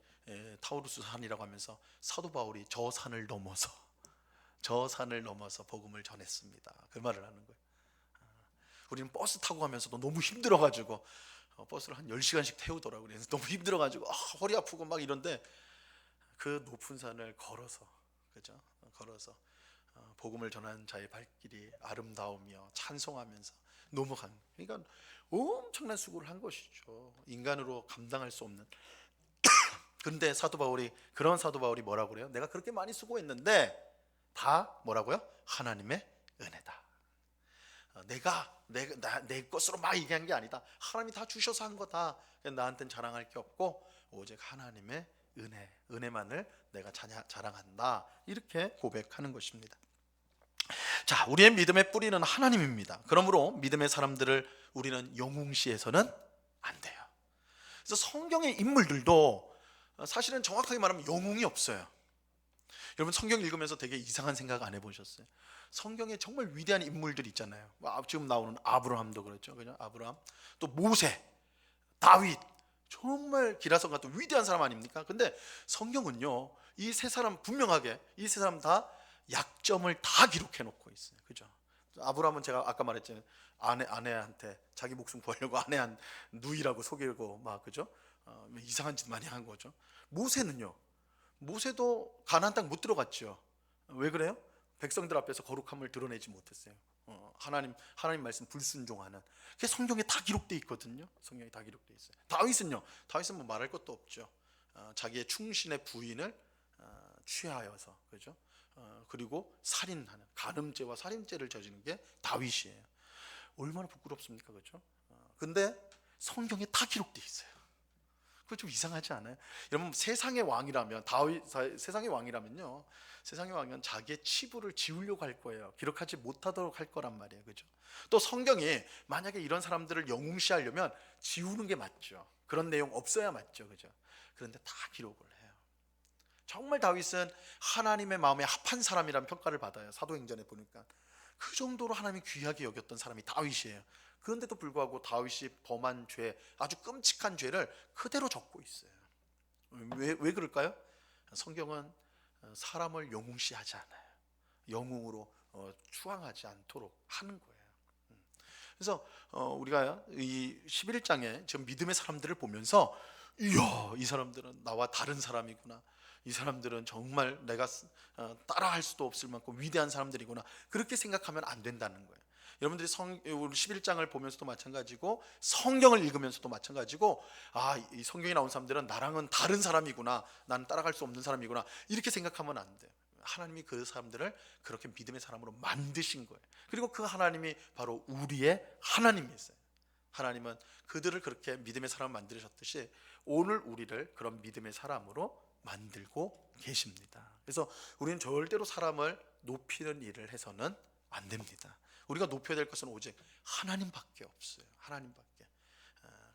타우루스 산이라고 하면서 사도 바울이 저 산을 넘어서 복음을 전했습니다. 그 말을 하는 거예요. 우리는 버스 타고 가면서도 너무 힘들어가지고 버스를 한 10시간씩 태우더라고요. 그래서 너무 힘들어가지고 허리 아프고 막 이런데 그 높은 산을 걸어서, 그죠? 걸어서 복음을 전하는 자의 발길이 아름다우며 찬송하면서 넘어간, 그러니까 엄청난 수고를 한 것이죠. 인간으로 감당할 수 없는. 그런데 그런 사도 바울이 뭐라고 그래요? 내가 그렇게 많이 수고했는데 다 뭐라고요? 하나님의 은혜다. 내 것으로 막 얘기한 게 아니다. 하나님이 다 주셔서 한 거다. 나한테는 자랑할 게 없고 오직 하나님의 은혜만을 내가 자랑한다. 이렇게 고백하는 것입니다. 자, 우리의 믿음의 뿌리는 하나님입니다. 그러므로 믿음의 사람들을 우리는 영웅시해서는 안 돼요. 그래서 성경의 인물들도 사실은 정확하게 말하면 영웅이 없어요. 여러분 성경 읽으면서 되게 이상한 생각 안 해보셨어요? 성경에 정말 위대한 인물들 있잖아요. 지금 나오는 아브라함도 그렇죠. 그죠? 아브라함, 또 모세, 다윗, 정말 기라성 같은 위대한 사람 아닙니까? 근데 성경은요, 이 세 사람 분명하게 이 세 사람 다 약점을 다 기록해 놓고 있어요. 그죠? 아브라함은 제가 아까 말했잖아요. 아내한테 자기 목숨 구하려고 아내한 누이라고 속이고 막, 그죠? 이상한 짓 많이 한 거죠. 모세도 가나안 땅 못 들어갔죠. 왜 그래요? 백성들 앞에서 거룩함을 드러내지 못했어요. 하나님 말씀 불순종하는. 그게 성경에 다 기록돼 있거든요. 성경에 다 기록돼 있어요. 다윗은 뭐 말할 것도 없죠. 자기의 충신의 부인을 취하여서, 그죠? 그리고 살인하는, 간음죄와 살인죄를 저지른 게 다윗이에요. 얼마나 부끄럽습니까, 그죠? 근데 성경에 다 기록돼 있어요. 그거 좀 이상하지 않아요? 여러분 세상의 왕이라면 세상의 왕은 자기의 치부를 지우려고 할 거예요. 기록하지 못하도록 할 거란 말이에요. 그죠? 또 성경이 만약에 이런 사람들을 영웅시하려면 지우는 게 맞죠. 그런 내용 없어야 맞죠. 그죠? 그런데 다 기록을 해요. 정말 다윗은 하나님의 마음에 합한 사람이라는 평가를 받아요. 사도행전에 보니까 그 정도로 하나님이 귀하게 여겼던 사람이 다윗이에요. 그런데도 불구하고 다윗이 범한 죄, 아주 끔찍한 죄를 그대로 적고 있어요. 왜 그럴까요? 성경은 사람을 영웅시하지 않아요. 영웅으로 추앙하지 않도록 하는 거예요. 그래서 우리가 이 11장에 지금 믿음의 사람들을 보면서 이야, 이 사람들은 나와 다른 사람이구나. 이 사람들은 정말 내가 따라할 수도 없을 만큼 위대한 사람들이구나. 그렇게 생각하면 안 된다는 거예요. 여러분들이 우리 11장을 보면서도 마찬가지고 성경을 읽으면서도 마찬가지고 이 성경에 나온 사람들은 나랑은 다른 사람이구나, 나는 따라갈 수 없는 사람이구나, 이렇게 생각하면 안 돼요. 하나님이 그 사람들을 그렇게 믿음의 사람으로 만드신 거예요. 그리고 그 하나님이 바로 우리의 하나님이세요. 하나님은 그들을 그렇게 믿음의 사람 만드셨듯이 오늘 우리를 그런 믿음의 사람으로 만들고 계십니다. 그래서 우리는 절대로 사람을 높이는 일을 해서는 안 됩니다. 우리가 높여야 될 것은 오직 하나님밖에 없어요. 하나님밖에.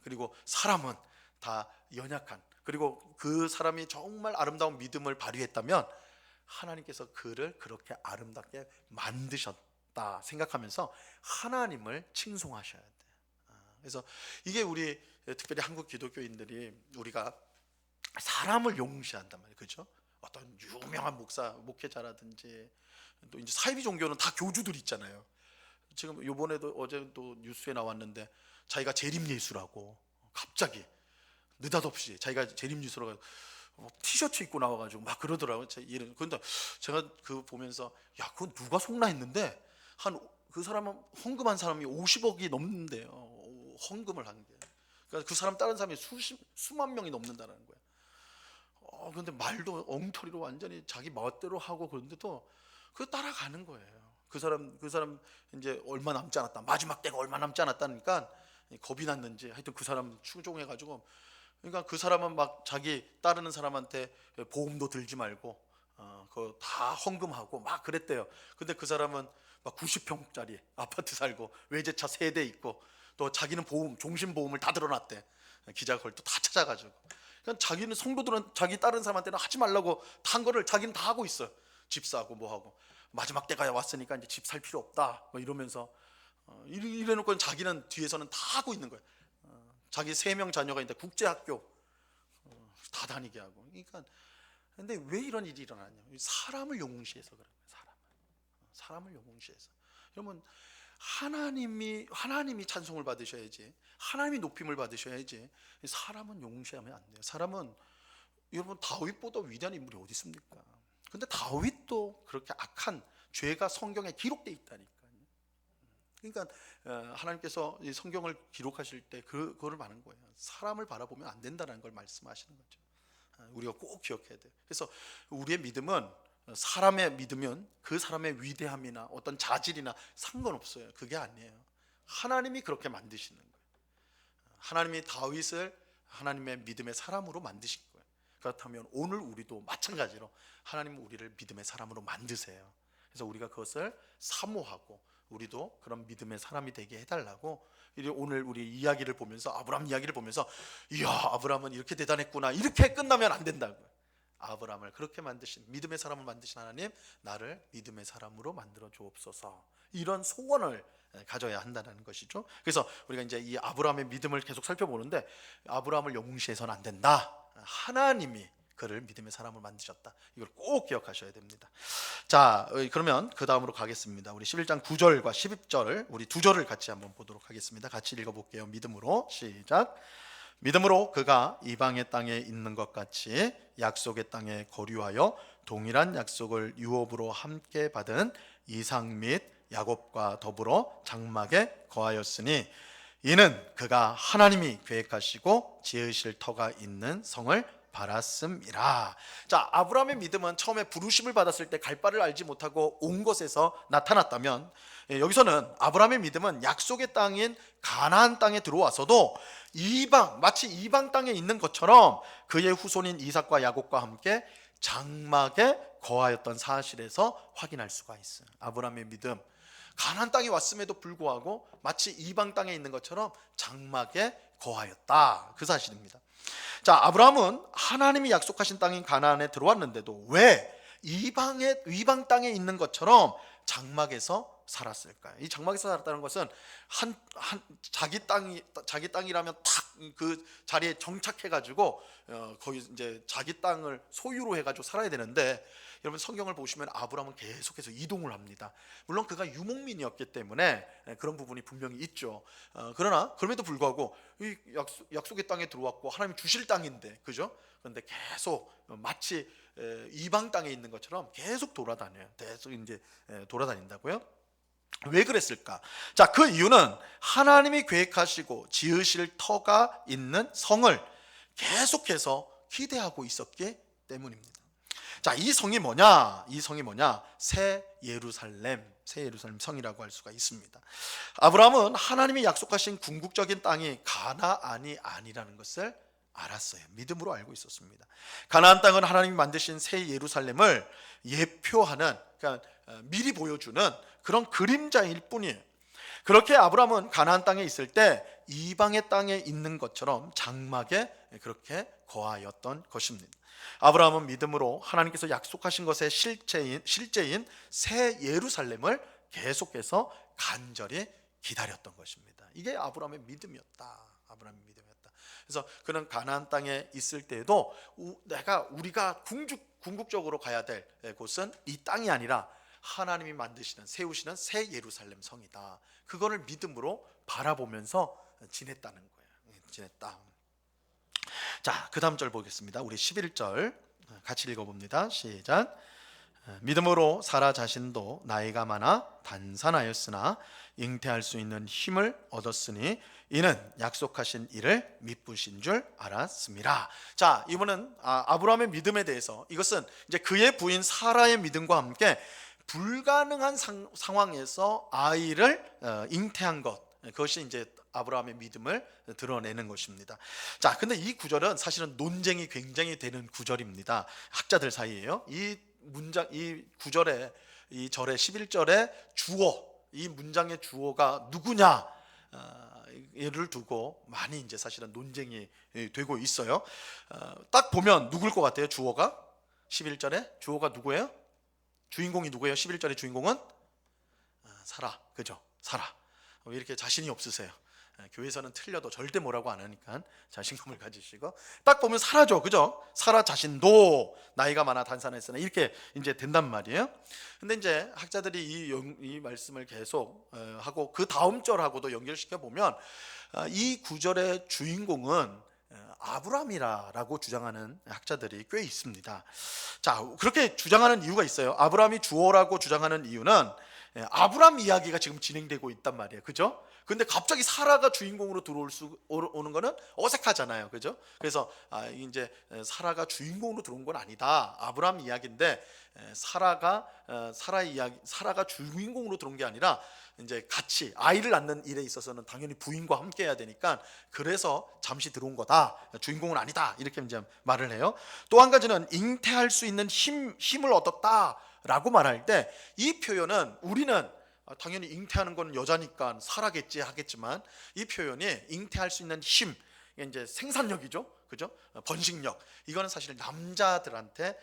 그리고 사람은 다 연약한, 그리고 그 사람이 정말 아름다운 믿음을 발휘했다면 하나님께서 그를 그렇게 아름답게 만드셨다 생각하면서 하나님을 칭송하셔야 돼요. 그래서 이게 우리 특별히 한국 기독교인들이 우리가 사람을 용시한단 말이에요. 그렇죠? 어떤 유명한 목회자라든지 또 이제 사이비 종교는 다 교주들 있잖아요. 지금 요번에도 어제도 뉴스에 나왔는데 자기가 재림예수라고 갑자기 느닷없이 자기가 재림예수라고 티셔츠 입고 나와가지고 막 그러더라고요. 그런데 제가 그 보면서 그건 누가 속나 했는데 그 사람은 헌금한 사람이 50억이 넘는데요. 헌금을 한 게. 그러니까 그 사람 다른 사람이 수만 명이 넘는다는 거예요. 근데 말도 엉터리로 완전히 자기 멋대로 하고 그런데도 그 따라가는 거예요. 그 사람 이제 얼마 남지 않았다. 마지막 때가 얼마 남지 않았다니까 겁이 났는지 하여튼 그 사람 추종해가지고, 그러니까 그 사람은 막 자기 따르는 사람한테 보험도 들지 말고 그거 다 헌금하고 막 그랬대요. 근데 그 사람은 막 90평짜리 아파트 살고 외제차 3대 있고 또 자기는 보험, 종신보험을 다 들어놨대. 기자가 그걸 또 다 찾아가지고. 그러니까 자기는 성도들은 자기 다른 사람한테는 하지 말라고 한 거를 자기는 다 하고 있어요. 집 사고 뭐 하고 마지막 때가 왔으니까 이제 집 살 필요 없다 뭐 이러면서 이래놓고 자기는 뒤에서는 다 하고 있는 거예요. 자기 3명 자녀가 있는데 국제학교 다 다니게 하고. 그러니까 근데 왜 이런 일이 일어나냐? 사람을 용시해서 그런 거예요. 사람을 용시해서. 그러면 하나님이 찬송을 받으셔야지, 하나님이 높임을 받으셔야지. 사람은 용시하면 안 돼요. 사람은, 여러분, 다윗보다 위대한 인물이 어디 있습니까? 근데 다윗도 그렇게 악한 죄가 성경에 기록되어 있다니까요. 그러니까 하나님께서 이 성경을 기록하실 때 그거를 말하는 거예요. 사람을 바라보면 안 된다는 걸 말씀하시는 거죠. 우리가 꼭 기억해야 돼요. 그래서 우리의 믿음은, 사람의 믿으면 그 사람의 위대함이나 어떤 자질이나 상관없어요. 그게 아니에요. 하나님이 그렇게 만드시는 거예요. 하나님이 다윗을 하나님의 믿음의 사람으로 만드신 거예요. 그렇다면 오늘 우리도 마찬가지로 하나님은 우리를 믿음의 사람으로 만드세요. 그래서 우리가 그것을 사모하고 우리도 그런 믿음의 사람이 되게 해달라고, 오늘 우리 이야기를 보면서, 아브라함 이야기를 보면서, 이야, 아브라함은 이렇게 대단했구나, 이렇게 끝나면 안 된다고요. 아브라함을 그렇게 만드신, 믿음의 사람을 만드신 하나님, 나를 믿음의 사람으로 만들어 주옵소서, 이런 소원을 가져야 한다는 것이죠. 그래서 우리가 이제 이 아브라함의 믿음을 계속 살펴보는데, 아브라함을 용시해서는 안 된다. 하나님이 그를 믿음의 사람을 만드셨다. 이걸 꼭 기억하셔야 됩니다. 자, 그러면 그 다음으로 가겠습니다. 우리 11장 9절과 12절을, 우리 두 절을 같이 한번 보도록 하겠습니다. 같이 읽어볼게요. 믿음으로, 시작. 믿음으로 그가 이방의 땅에 있는 것 같이 약속의 땅에 거류하여 동일한 약속을 유업으로 함께 받은 이삭 및 야곱과 더불어 장막에 거하였으니, 이는 그가 하나님이 계획하시고 지으실 터가 있는 성을 바랐음이라. 자, 아브라함의 믿음은 처음에 부르심을 받았을 때 갈 바를 알지 못하고 온 것에서 나타났다면, 여기서는 아브라함의 믿음은 약속의 땅인 가나안 땅에 들어와서도 마치 이방 땅에 있는 것처럼 그의 후손인 이삭과 야곱과 함께 장막에 거하였던 사실에서 확인할 수가 있어요. 아브라함의 믿음, 가나안 땅에 왔음에도 불구하고 마치 이방 땅에 있는 것처럼 장막에 거하였다, 그 사실입니다. 자, 아브라함은 하나님이 약속하신 땅인 가나안에 들어왔는데도 왜 이방 땅에 있는 것처럼 장막에서 살았을까요? 이 장막에서 살았다는 것은 자기 땅이라면 딱 그 자리에 정착해가지고 거기 이제 자기 땅을 소유로 해가지고 살아야 되는데, 여러분 성경을 보시면 아브라함은 계속해서 이동을 합니다. 물론 그가 유목민이었기 때문에 그런 부분이 분명히 있죠. 그러나 그럼에도 불구하고 이 약속의 땅에 들어왔고 하나님이 주실 땅인데, 그죠? 그런데 계속 마치 이방 땅에 있는 것처럼 계속 돌아다녀요. 계속 이제 돌아다닌다고요? 왜 그랬을까? 자, 그 이유는 하나님이 계획하시고 지으실 터가 있는 성을 계속해서 기대하고 있었기 때문입니다. 자, 이 성이 뭐냐? 새 예루살렘 성이라고 할 수가 있습니다. 아브라함은 하나님이 약속하신 궁극적인 땅이 가나안이 아니라는 것을 알았어요. 믿음으로 알고 있었습니다. 가나안 땅은 하나님이 만드신 새 예루살렘을 예표하는, 그러니까 미리 보여주는 그런 그림자일 뿐이에요. 그렇게 아브라함은 가나안 땅에 있을 때 이방의 땅에 있는 것처럼 장막에 그렇게 거하였던 것입니다. 아브라함은 믿음으로 하나님께서 약속하신 것의 실제인 새 예루살렘을 계속해서 간절히 기다렸던 것입니다. 이게 아브라함의 믿음이었다. 그래서 그는 가나안 땅에 있을 때에도 우리가 궁극적으로 가야 될 곳은 이 땅이 아니라 하나님이 세우시는 새 예루살렘 성이다. 그거를 믿음으로 바라보면서 지냈다는 거예요. 자, 그 다음 절 보겠습니다. 우리 11절 같이 읽어봅니다. 시작. 믿음으로 사라 자신도 나이가 많아 단산하였으나 잉태할 수 있는 힘을 얻었으니, 이는 약속하신 이를 미쁘신 줄 알았습니다. 자, 이번은 아브라함의 믿음에 대해서, 이것은 이제 그의 부인 사라의 믿음과 함께 불가능한 상황에서 아이를 잉태한 것, 그것이 이제 아브라함의 믿음을 드러내는 것입니다. 자, 근데 이 구절은 사실은 논쟁이 굉장히 되는 구절입니다. 학자들 사이에요. 이 문장, 이 구절에, 이 절의 11절의 주어, 이 문장의 주어가 누구냐, 예를 두고 많이 이제 사실은 논쟁이 되고 있어요. 딱 보면 누굴 것 같아요? 주어가 11절에 주어가 누구예요? 주인공이 누구예요? 11절의 주인공은 사라, 그죠? 사라. 왜 이렇게 자신이 없으세요? 교회에서는 틀려도 절대 뭐라고 안 하니까 자신감을 가지시고, 딱 보면 사라죠, 그죠? 사라 자신도 나이가 많아 단산했으나, 이렇게 이제 된단 말이에요. 근데 이제 학자들이 이 말씀을 계속 하고 그 다음 절하고도 연결시켜 보면 이 구절의 주인공은 아브라함이라고 주장하는 학자들이 꽤 있습니다. 자, 그렇게 주장하는 이유가 있어요. 아브라함이 주어라고 주장하는 이유는 아브라함 이야기가 지금 진행되고 있단 말이에요, 그죠? 근데 갑자기 사라가 주인공으로 오는 거는 어색하잖아요, 그죠? 그래서 이제 사라가 주인공으로 들어온 건 아니다. 아브라함 이야기인데 사라가 주인공으로 들어온 게 아니라 이제 같이 아이를 낳는 일에 있어서는 당연히 부인과 함께 해야 되니까 그래서 잠시 들어온 거다. 주인공은 아니다. 이렇게 이제 말을 해요. 또 한 가지는 잉태할 수 있는 힘을 얻었다라고 말할 때 이 표현은 우리는 당연히 잉태하는 건 여자니까 사라겠지 하겠지만, 이 표현이 잉태할 수 있는 힘, 이제 생산력이죠, 그죠? 번식력, 이거는 사실 남자들한테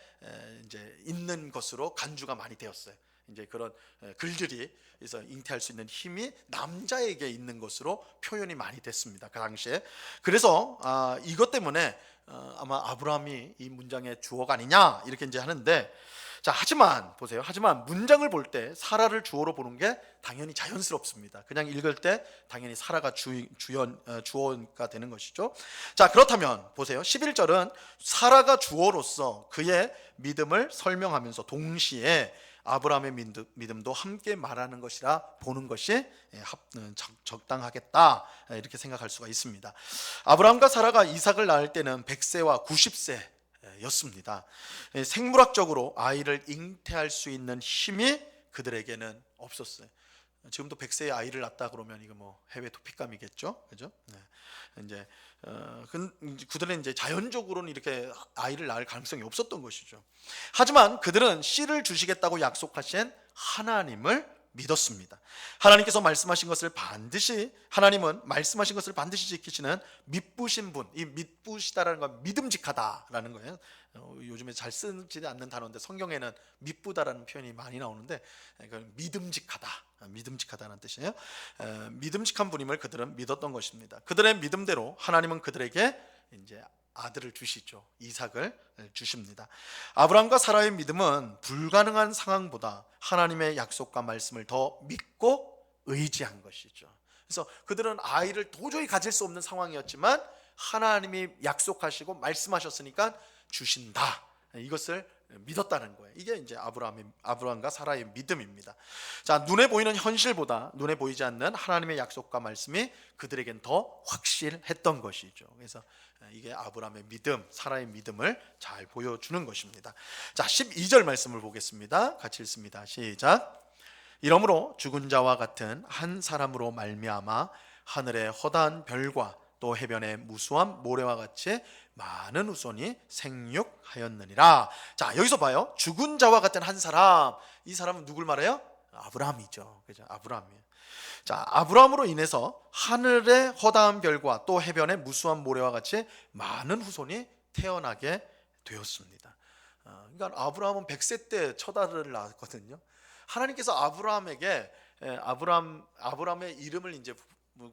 이제 있는 것으로 간주가 많이 되었어요. 이제 그런 글들이, 그래서 잉태할 수 있는 힘이 남자에게 있는 것으로 표현이 많이 됐습니다, 그 당시에. 그래서 이것 때문에 아마 아브라함이 이 문장의 주어가 아니냐 이렇게 이제 하는데, 자, 하지만 보세요. 하지만 문장을 볼 때 사라를 주어로 보는 게 당연히 자연스럽습니다. 그냥 읽을 때 당연히 사라가 주어가 되는 것이죠. 자, 그렇다면 보세요. 11절은 사라가 주어로서 그의 믿음을 설명하면서 동시에 아브라함의 믿음도 함께 말하는 것이라 보는 것이 적당하겠다, 이렇게 생각할 수가 있습니다. 아브라함과 사라가 이삭을 낳을 때는 100세와 90세 였습니다. 생물학적으로 아이를 잉태할 수 있는 힘이 그들에게는 없었어요. 지금도 100세의 아이를 낳다 그러면 이거 뭐 해외 토픽감이겠죠, 그죠? 네. 이제 그들은 이제 자연적으로는 이렇게 아이를 낳을 가능성이 없었던 것이죠. 하지만 그들은 씨를 주시겠다고 약속하신 하나님을 믿었습니다. 하나님께서 말씀하신 것을 하나님은 말씀하신 것을 반드시 지키시는 미쁘신 분, 이 미쁘시다라는 건 믿음직하다라는 거예요. 요즘에 잘 쓰지 않는 단어인데 성경에는 미쁘다라는 표현이 많이 나오는데, 이건 믿음직하다는 뜻이에요. 믿음직한 분임을 그들은 믿었던 것입니다. 그들의 믿음대로 하나님은 그들에게 이제 아들을 주시죠. 이삭을 주십니다. 아브라함과 사라의 믿음은 불가능한 상황보다 하나님의 약속과 말씀을 더 믿고 의지한 것이죠. 그래서 그들은 아이를 도저히 가질 수 없는 상황이었지만 하나님이 약속하시고 말씀하셨으니까 주신다, 이것을 믿었다는 거예요. 이게 이제 아브라함과 사라의 믿음입니다. 자, 눈에 보이는 현실보다 눈에 보이지 않는 하나님의 약속과 말씀이 그들에겐 더 확실했던 것이죠. 그래서 이게 아브라함의 믿음, 사라의 믿음을 잘 보여주는 것입니다. 자, 12절 말씀을 보겠습니다. 같이 읽습니다. 시작. 이러므로 죽은 자와 같은 한 사람으로 말미암아 하늘의 허다한 별과 또 해변의 무수한 모래와 같이 많은 후손이 생육하였느니라. 자, 여기서 봐요. 죽은 자와 같은 한 사람, 이 사람은 누굴 말해요? 아브라함이죠, 그죠? 아브라함이에요. 자, 아브라함으로 인해서 하늘의 허다한 별과 또 해변의 무수한 모래와 같이 많은 후손이 태어나게 되었습니다. 그러니까 아브라함은 100세 때 첫 아들을 낳았거든요. 하나님께서 아브라함의 이름을 이제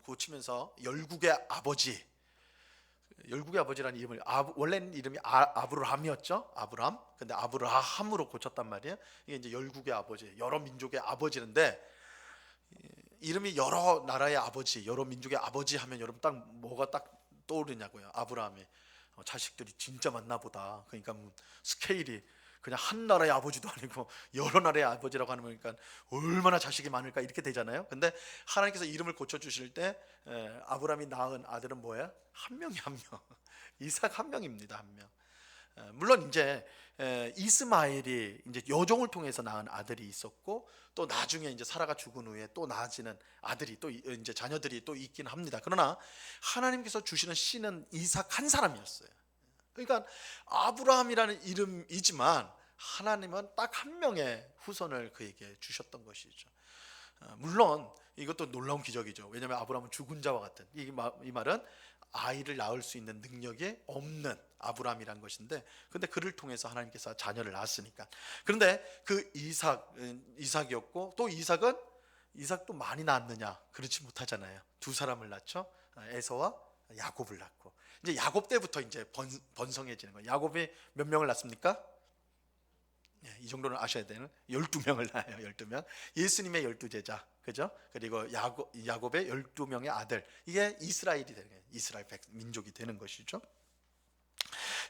고치면서 열국의 아버지라는 이름을, 원래는 이름이 아브라함이었죠. 아브라함. 근데 아브라함으로 고쳤단 말이에요. 이게 이제 열국의 아버지, 여러 민족의 아버지인데, 이름이 여러 나라의 아버지, 여러 민족의 아버지 하면 여러분 딱 뭐가 딱 떠오르냐고요? 아브라함이 자식들이 진짜 많나 보다. 그러니까 스케일이 그냥 한 나라의 아버지도 아니고 여러 나라의 아버지라고 하는 거니까 얼마나 자식이 많을까 이렇게 되잖아요. 근데 하나님께서 이름을 고쳐 주실 때 아브라함이 낳은 아들은 뭐예요? 한 명이 한 명. 이삭 한 명입니다. 한 명. 물론 이제 이스마엘이 이제 여종을 통해서 낳은 아들이 있었고, 또 나중에 이제 사라가 죽은 후에 또 낳아지는 아들이 또 이제 자녀들이 또 있긴 합니다. 그러나 하나님께서 주시는 씨는 이삭 한 사람이었어요. 그러니까 아브라함이라는 이름이지만 하나님은 딱 한 명의 후손을 그에게 주셨던 것이죠. 물론 이것도 놀라운 기적이죠. 왜냐하면 아브라함은 죽은 자와 같은, 이 말은 아이를 낳을 수 있는 능력이 없는 아브라함이란 것인데, 근데 그를 통해서 하나님께서 자녀를 낳았으니까. 그런데 그 이삭이었고, 또 이삭도 많이 낳았느냐? 그렇지 못하잖아요. 두 사람을 낳죠. 에서와 야곱을 낳고, 이제 야곱 때부터 이제 번성해지는 거예요. 야곱이 몇 명을 낳습니까? 이 정도는 아셔야 되는, 12명을 낳아요. 12명. 예수님의 12제자, 그죠? 그리고 야곱의 12명의 아들. 이게 이스라엘이 되는 거예요. 이스라엘 민족이 되는 것이죠.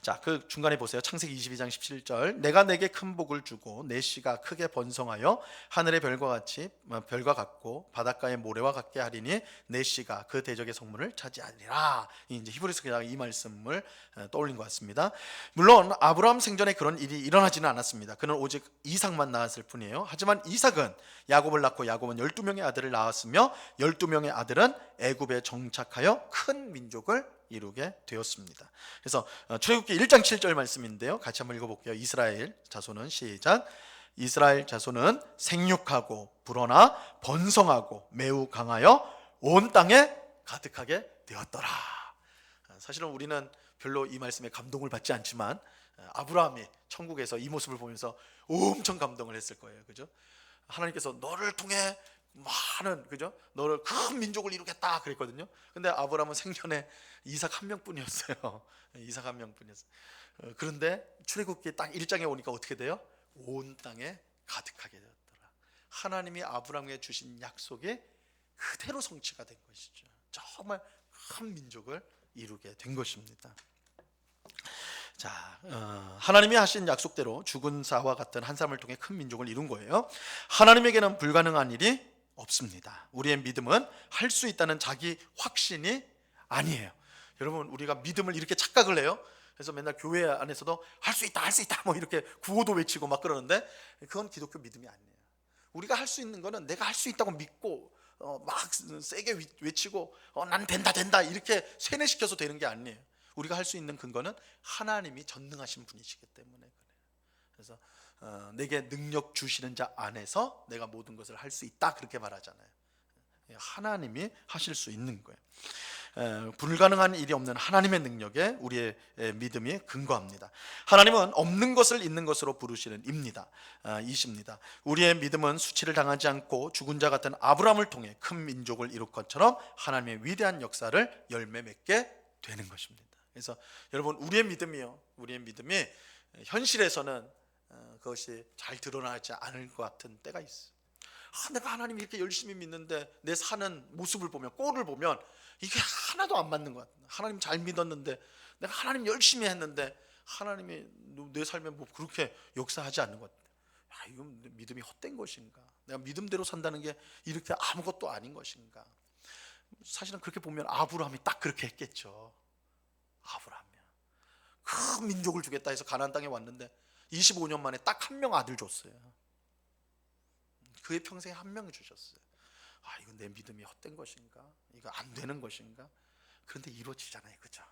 자, 그 중간에 보세요. 창세기 22장 17절. 내가 내게 큰 복을 주고 내 씨가 크게 번성하여 하늘의 별과 같고 바닷가의 모래와 같게 하리니 내 씨가 그 대적의 성문을 차지하리라. 이제 히브리서 기자가 이 말씀을 떠올린 것 같습니다. 물론 아브라함 생전에 그런 일이 일어나지는 않았습니다. 그는 오직 이삭만 낳았을 뿐이에요. 하지만 이삭은 야곱을 낳고 야곱은 12명의 아들을 낳았으며 12명의 아들은 애굽에 정착하여 큰 민족을 이루게 되었습니다. 그래서 출애굽기 1장 7절 말씀인데요, 같이 한번 읽어볼게요. 이스라엘 자손은, 시작. 이스라엘 자손은 생육하고 불어나 번성하고 매우 강하여 온 땅에 가득하게 되었더라. 사실은 우리는 별로 이 말씀에 감동을 받지 않지만 아브라함이 천국에서 이 모습을 보면서 엄청 감동을 했을 거예요. 그죠? 하나님께서 너를 통해 많은, 그죠? 너를 큰 민족을 이루겠다 그랬거든요. 근데 아브라함은 생전에 이삭 한 명뿐이었어요. 이삭 한 명뿐이었어요. 그런데 출애굽기 딱 1장에 오니까 어떻게 돼요? 온 땅에 가득하게 되었더라. 하나님이 아브라함에게 주신 약속이 그대로 성취가 된 것이죠. 정말 큰 민족을 이루게 된 것입니다. 자, 하나님이 하신 약속대로 죽은 사와 같은 한 사람을 통해 큰 민족을 이룬 거예요. 하나님에게는 불가능한 일이 없습니다. 우리의 믿음은 할 수 있다는 자기 확신이 아니에요. 여러분, 우리가 믿음을 이렇게 착각을 해요. 그래서 맨날 교회 안에서도 할 수 있다, 할 수 있다, 뭐 이렇게 구호도 외치고 막 그러는데, 그건 기독교 믿음이 아니에요. 우리가 할 수 있는 거는 내가 할 수 있다고 믿고 막 세게 외치고 난 된다 된다 이렇게 세뇌시켜서 되는 게 아니에요. 우리가 할 수 있는 근거는 하나님이 전능하신 분이시기 때문에 그래요. 그래서 내게 능력 주시는 자 안에서 내가 모든 것을 할 수 있다, 그렇게 말하잖아요. 하나님이 하실 수 있는 거예요. 불가능한 일이 없는 하나님의 능력에 우리의 믿음이 근거합니다. 하나님은 없는 것을 있는 것으로 부르시는 이십니다. 우리의 믿음은 수치를 당하지 않고 죽은 자 같은 아브라함을 통해 큰 민족을 이룰 것처럼 하나님의 위대한 역사를 열매 맺게 되는 것입니다. 그래서 여러분, 우리의 믿음이 현실에서는 그것이 잘 드러나지 않을 것 같은 때가 있어요. 내가 하나님 이렇게 열심히 믿는데 내 사는 모습을 보면, 꼴을 보면 이게 하나도 안 맞는 것 같아요. 하나님 잘 믿었는데, 내가 하나님 열심히 했는데 하나님이 내 삶에 뭐 그렇게 역사하지 않는 것 같아요. 이건 믿음이 헛된 것인가? 내가 믿음대로 산다는 게 이렇게 아무것도 아닌 것인가? 사실은 그렇게 보면 아브라함이 딱 그렇게 했겠죠. 아브라함이야, 큰 민족을 주겠다 해서 가나안 땅에 왔는데 25년 만에 딱 한 명 아들 줬어요. 그의 평생에 한 명을 주셨어요. 이건 내 믿음이 헛된 것인가? 이거 안 되는 것인가? 그런데 이루어지잖아요. 그죠?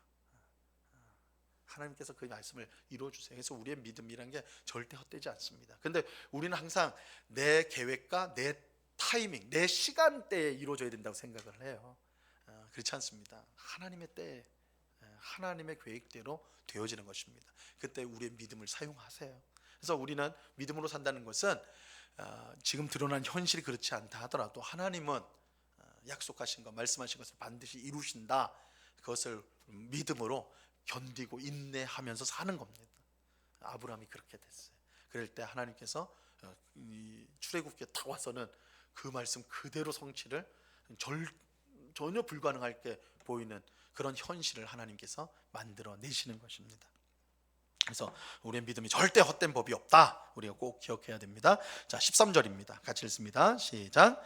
하나님께서 그 말씀을 이루어주세요. 그래서 우리의 믿음이란 게 절대 헛되지 않습니다. 그런데 우리는 항상 내 계획과 내 타이밍, 내 시간대에 이루어져야 된다고 생각을 해요. 그렇지 않습니다. 하나님의 때에, 하나님의 계획대로 되어지는 것입니다. 그때 우리의 믿음을 사용하세요. 그래서 우리는 믿음으로 산다는 것은 지금 드러난 현실이 그렇지 않다 하더라도 하나님은 약속하신 것, 말씀하신 것을 반드시 이루신다, 그것을 믿음으로 견디고 인내하면서 사는 겁니다. 아브라함이 그렇게 됐어요. 그럴 때 하나님께서 출애굽기에 딱 와서는 그 말씀 그대로 성취를 전혀 불가능할 게 보이는 그런 현실을 하나님께서 만들어 내시는 것입니다. 그래서 우리의 믿음이 절대 헛된 법이 없다. 우리가 꼭 기억해야 됩니다. 자, 13절입니다. 같이 읽습니다. 시작.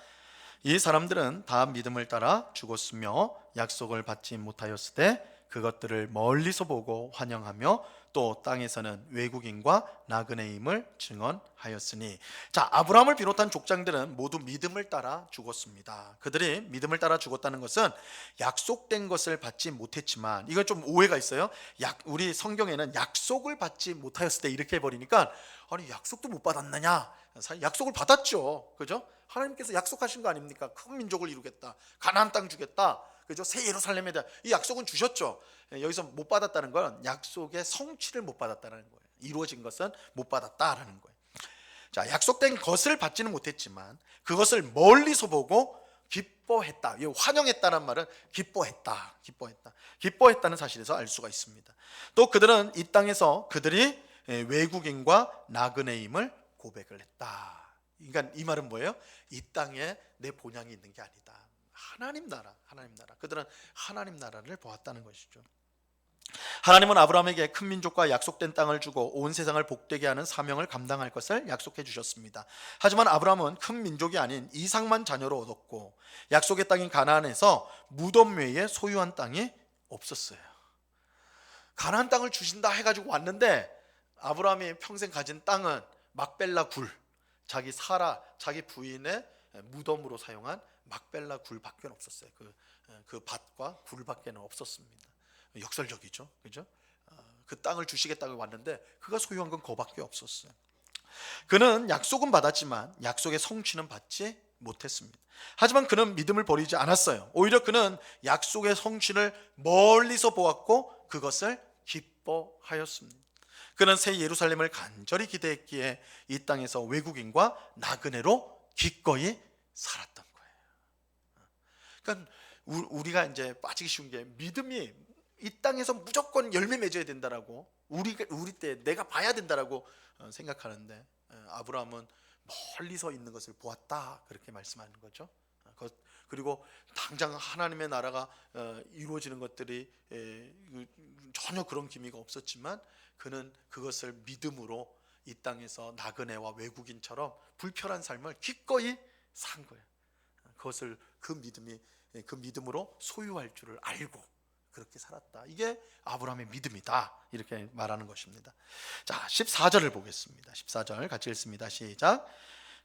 이 사람들은 다 믿음을 따라 죽었으며 약속을 받지 못하였을 때 그것들을 멀리서 보고 환영하며 또 땅에서는 외국인과 나그네임을 증언하였으니. 자, 아브라함을 비롯한 족장들은 모두 믿음을 따라 죽었습니다. 그들이 믿음을 따라 죽었다는 것은 약속된 것을 받지 못했지만, 이건 좀 오해가 있어요. 우리 성경에는 약속을 받지 못하였을 때 이렇게 해버리니까, 아니 약속도 못 받았느냐? 약속을 받았죠, 그죠? 하나님께서 약속하신 거 아닙니까? 큰 민족을 이루겠다, 가나안 땅 주겠다, 그죠? 새 예루살렘에 대한 이 약속은 주셨죠. 여기서 못 받았다는 건 약속의 성취를 못 받았다는 거예요. 이루어진 것은 못 받았다라는 거예요. 자, 약속된 것을 받지는 못했지만 그것을 멀리서 보고 기뻐했다. 이 환영했다는 말은 기뻐했다는 사실에서 알 수가 있습니다. 또 그들은 이 땅에서 그들이 외국인과 나그네임을 고백을 했다. 그러니까 이 말은 뭐예요? 이 땅에 내 본향이 있는 게 아니다. 하나님 나라. 그들은 하나님 나라를 보았다는 것이죠. 하나님은 아브라함에게 큰 민족과 약속된 땅을 주고 온 세상을 복되게 하는 사명을 감당할 것을 약속해 주셨습니다. 하지만 아브라함은 큰 민족이 아닌 이상만 자녀로 얻었고 약속의 땅인 가나안에서 무덤 외에 소유한 땅이 없었어요. 가나안 땅을 주신다 해가지고 왔는데 아브라함이 평생 가진 땅은 막벨라 굴, 자기 부인의 무덤으로 사용한 막벨라 굴밖에 없었어요. 그 밭과 굴밖에는 없었습니다. 역설적이죠, 그죠? 그 땅을 주시겠다고 왔는데 그가 소유한 건 그거밖에 없었어요. 그는 약속은 받았지만 약속의 성취는 받지 못했습니다. 하지만 그는 믿음을 버리지 않았어요. 오히려 그는 약속의 성취를 멀리서 보았고 그것을 기뻐하였습니다. 그는 새 예루살렘을 간절히 기대했기에 이 땅에서 외국인과 나그네로 기꺼이 살았던 거예요. 그러니까 우리가 이제 빠지기 쉬운 게, 믿음이 이 땅에서 무조건 열매 맺어야 된다라고 우리 때 내가 봐야 된다라고 생각하는데, 아브라함은 멀리서 있는 것을 보았다, 그렇게 말씀하는 거죠. 그리고 당장 하나님의 나라가 이루어지는 것들이 전혀 그런 기미가 없었지만 그는 그것을 믿음으로 이 땅에서 나그네와 외국인처럼 불편한 삶을 기꺼이 산 거예요. 그것을 그 믿음으로 소유할 줄을 알고 그렇게 살았다. 이게 아브라함의 믿음이다, 이렇게 말하는 것입니다. 자, 14절을 보겠습니다. 14절 같이 읽습니다. 시작.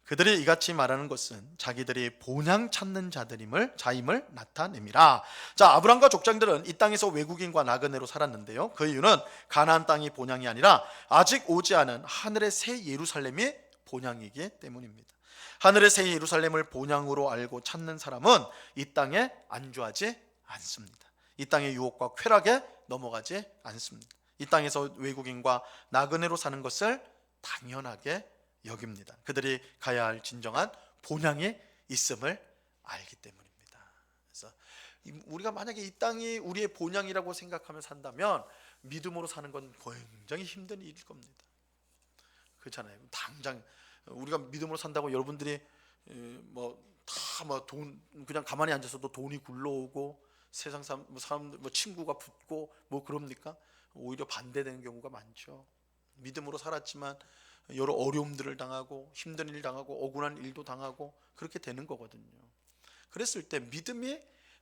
그들이 이같이 말하는 것은 자기들이 본향 찾는 자임을 나타냅니다. 자, 아브라함과 족장들은 이 땅에서 외국인과 나그네로 살았는데요, 그 이유는 가나안 땅이 본향이 아니라 아직 오지 않은 하늘의 새 예루살렘이 본향이기 때문입니다. 하늘의 새 예루살렘을 본향으로 알고 찾는 사람은 이 땅에 안주하지 않습니다. 이 땅의 유혹과 쾌락에 넘어가지 않습니다. 이 땅에서 외국인과 나그네로 사는 것을 당연하게 여깁니다. 그들이 가야 할 진정한 본향이 있음을 알기 때문입니다. 그래서 우리가 만약에 이 땅이 우리의 본향이라고 생각하며 산다면 믿음으로 사는 건 굉장히 힘든 일일 겁니다. 그렇잖아요. 당장 우리가 믿음으로 산다고 여러분들이 돈 그냥 가만히 앉아서도 돈이 굴러오고 세상 사람들 친구가 붙고 그럽니까? 오히려 반대되는 경우가 많죠. 믿음으로 살았지만 여러 어려움들을 당하고 힘든 일 당하고 억울한 일도 당하고 그렇게 되는 거거든요. 그랬을 때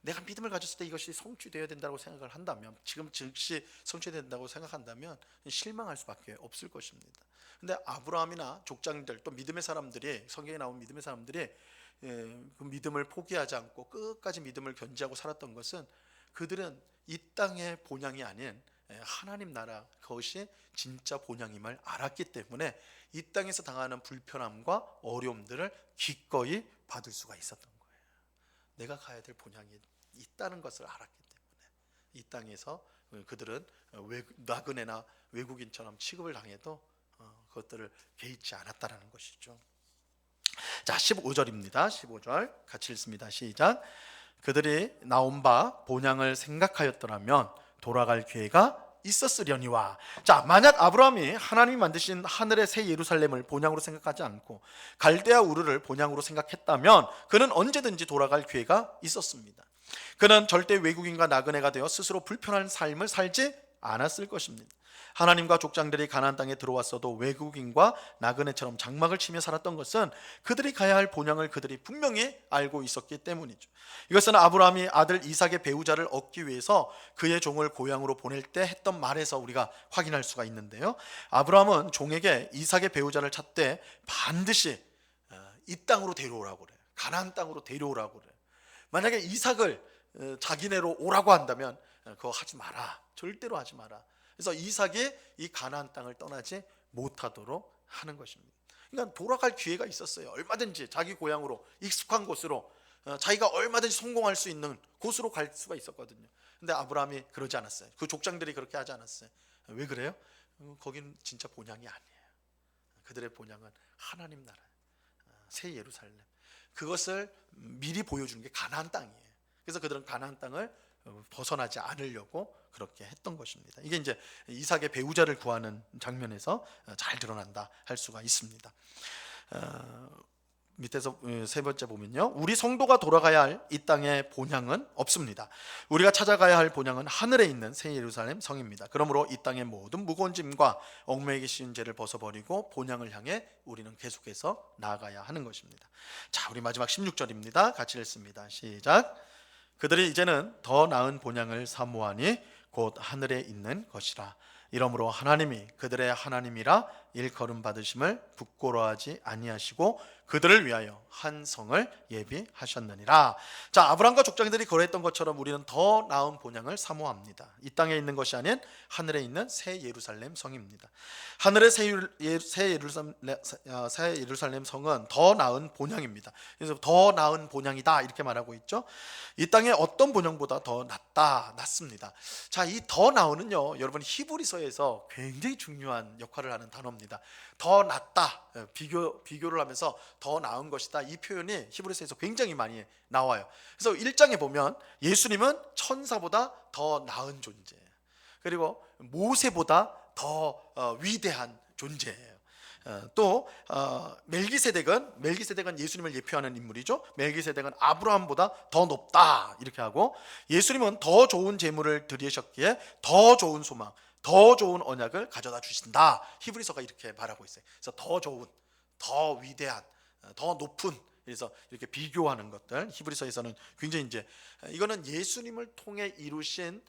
내가 믿음을 가졌을 때 이것이 성취되어야 된다고 생각을 한다면, 지금 즉시 성취된다고 생각한다면 실망할 수밖에 없을 것입니다. 근데 아브라함이나 족장들, 또 믿음의 사람들이, 성경에 나온 믿음의 사람들이 그 믿음을 포기하지 않고 끝까지 믿음을 견지하고 살았던 것은, 그들은 이 땅의 본향이 아닌 하나님 나라, 그것이 진짜 본향임을 알았기 때문에 이 땅에서 당하는 불편함과 어려움들을 기꺼이 받을 수가 있었던 거예요. 내가 가야 될 본향이 있다는 것을 알았기 때문에 이 땅에서 그들은 나그네나 외국인처럼 취급을 당해도 그것들을 개의치 않았다라는 것이죠. 자, 15절입니다. 15절 같이 읽습니다. 시작. 그들이 나온 바 본향을 생각하였더라면 돌아갈 기회가 있었으려니와. 자, 만약 아브라함이 하나님이 만드신 하늘의 새 예루살렘을 본향으로 생각하지 않고 갈대아 우르를 본향으로 생각했다면 그는 언제든지 돌아갈 기회가 있었습니다. 그는 절대 외국인과 나그네가 되어 스스로 불편한 삶을 살지 않았을 것입니다. 하나님과 족장들이 가나안 땅에 들어왔어도 외국인과 나그네처럼 장막을 치며 살았던 것은 그들이 가야 할 본향을 그들이 분명히 알고 있었기 때문이죠. 이것은 아브라함이 아들 이삭의 배우자를 얻기 위해서 그의 종을 고향으로 보낼 때 했던 말에서 우리가 확인할 수가 있는데요. 아브라함은 종에게 이삭의 배우자를 찾되 반드시 이 땅으로 데려오라고 그래요. 가나안 땅으로 데려오라고 그래요. 만약에 이삭을 자기네로 오라고 한다면 그거 하지 마라. 절대로 하지 마라. 그래서 이삭이 이 가나안 땅을 떠나지 못하도록 하는 것입니다. 그러니까 돌아갈 기회가 있었어요. 얼마든지 자기 고향으로, 익숙한 곳으로, 자기가 얼마든지 성공할 수 있는 곳으로 갈 수가 있었거든요. 근데 아브라함이 그러지 않았어요. 그 족장들이 그렇게 하지 않았어요. 왜 그래요? 거긴 진짜 본향이 아니에요. 그들의 본향은 하나님 나라, 새 예루살렘. 그것을 미리 보여주는 게 가나안 땅이에요. 그래서 그들은 가나안 땅을 벗어나지 않으려고 그렇게 했던 것입니다. 이게 이제 이삭의 배우자를 구하는 장면에서 잘 드러난다 할 수가 있습니다. 밑에서 세 번째 보면요, 우리 성도가 돌아가야 할 이 땅의 본향은 없습니다. 우리가 찾아가야 할 본향은 하늘에 있는 새 예루살렘 성입니다. 그러므로 이 땅의 모든 무거운 짐과 얽매이기 쉬운 죄를 벗어버리고 본향을 향해 우리는 계속해서 나아가야 하는 것입니다. 자, 우리 마지막 16절입니다. 같이 읽습니다. 시작. 그들이 이제는 더 나은 본향을 사모하니 곧 하늘에 있는 것이라. 이러므로 하나님이 그들의 하나님이라 일컬음 받으심을 부끄러워하지 아니하시고 그들을 위하여 한 성을 예비하셨느니라. 자, 아브라함과 족장들이 그랬던 것처럼 우리는 더 나은 본향을 사모합니다. 이 땅에 있는 것이 아닌 하늘에 있는 새 예루살렘 성입니다. 하늘의 새 예루살렘 성은 더 나은 본향입니다. 그래서 더 나은 본향이다 이렇게 말하고 있죠. 이 땅의 어떤 본향보다 더 낫습니다. 자, 이 더 나은은요, 여러분 히브리서에서 굉장히 중요한 역할을 하는 단어입니다. 더 낫다, 비교를 하면서 더 나은 것이다, 이 표현이 히브리서에서 굉장히 많이 나와요. 그래서 1장에 보면 예수님은 천사보다 더 나은 존재예요. 그리고 모세보다 더 위대한 존재예요. 또 멜기세덱은 예수님을 예표하는 인물이죠. 멜기세덱은 아브라함보다 더 높다 이렇게 하고, 예수님은 더 좋은 제물을 드리셨기에 더 좋은 소망, 더 좋은 언약을 가져다 주신다. 히브리서가 이렇게 말하고 있어요. 그래서 더 좋은, 더 위대한, 더 높은, 그래서 이렇게 비교하는 것들 히브리서에서는 굉장히 이제 이거는 예수님을 통해 이루신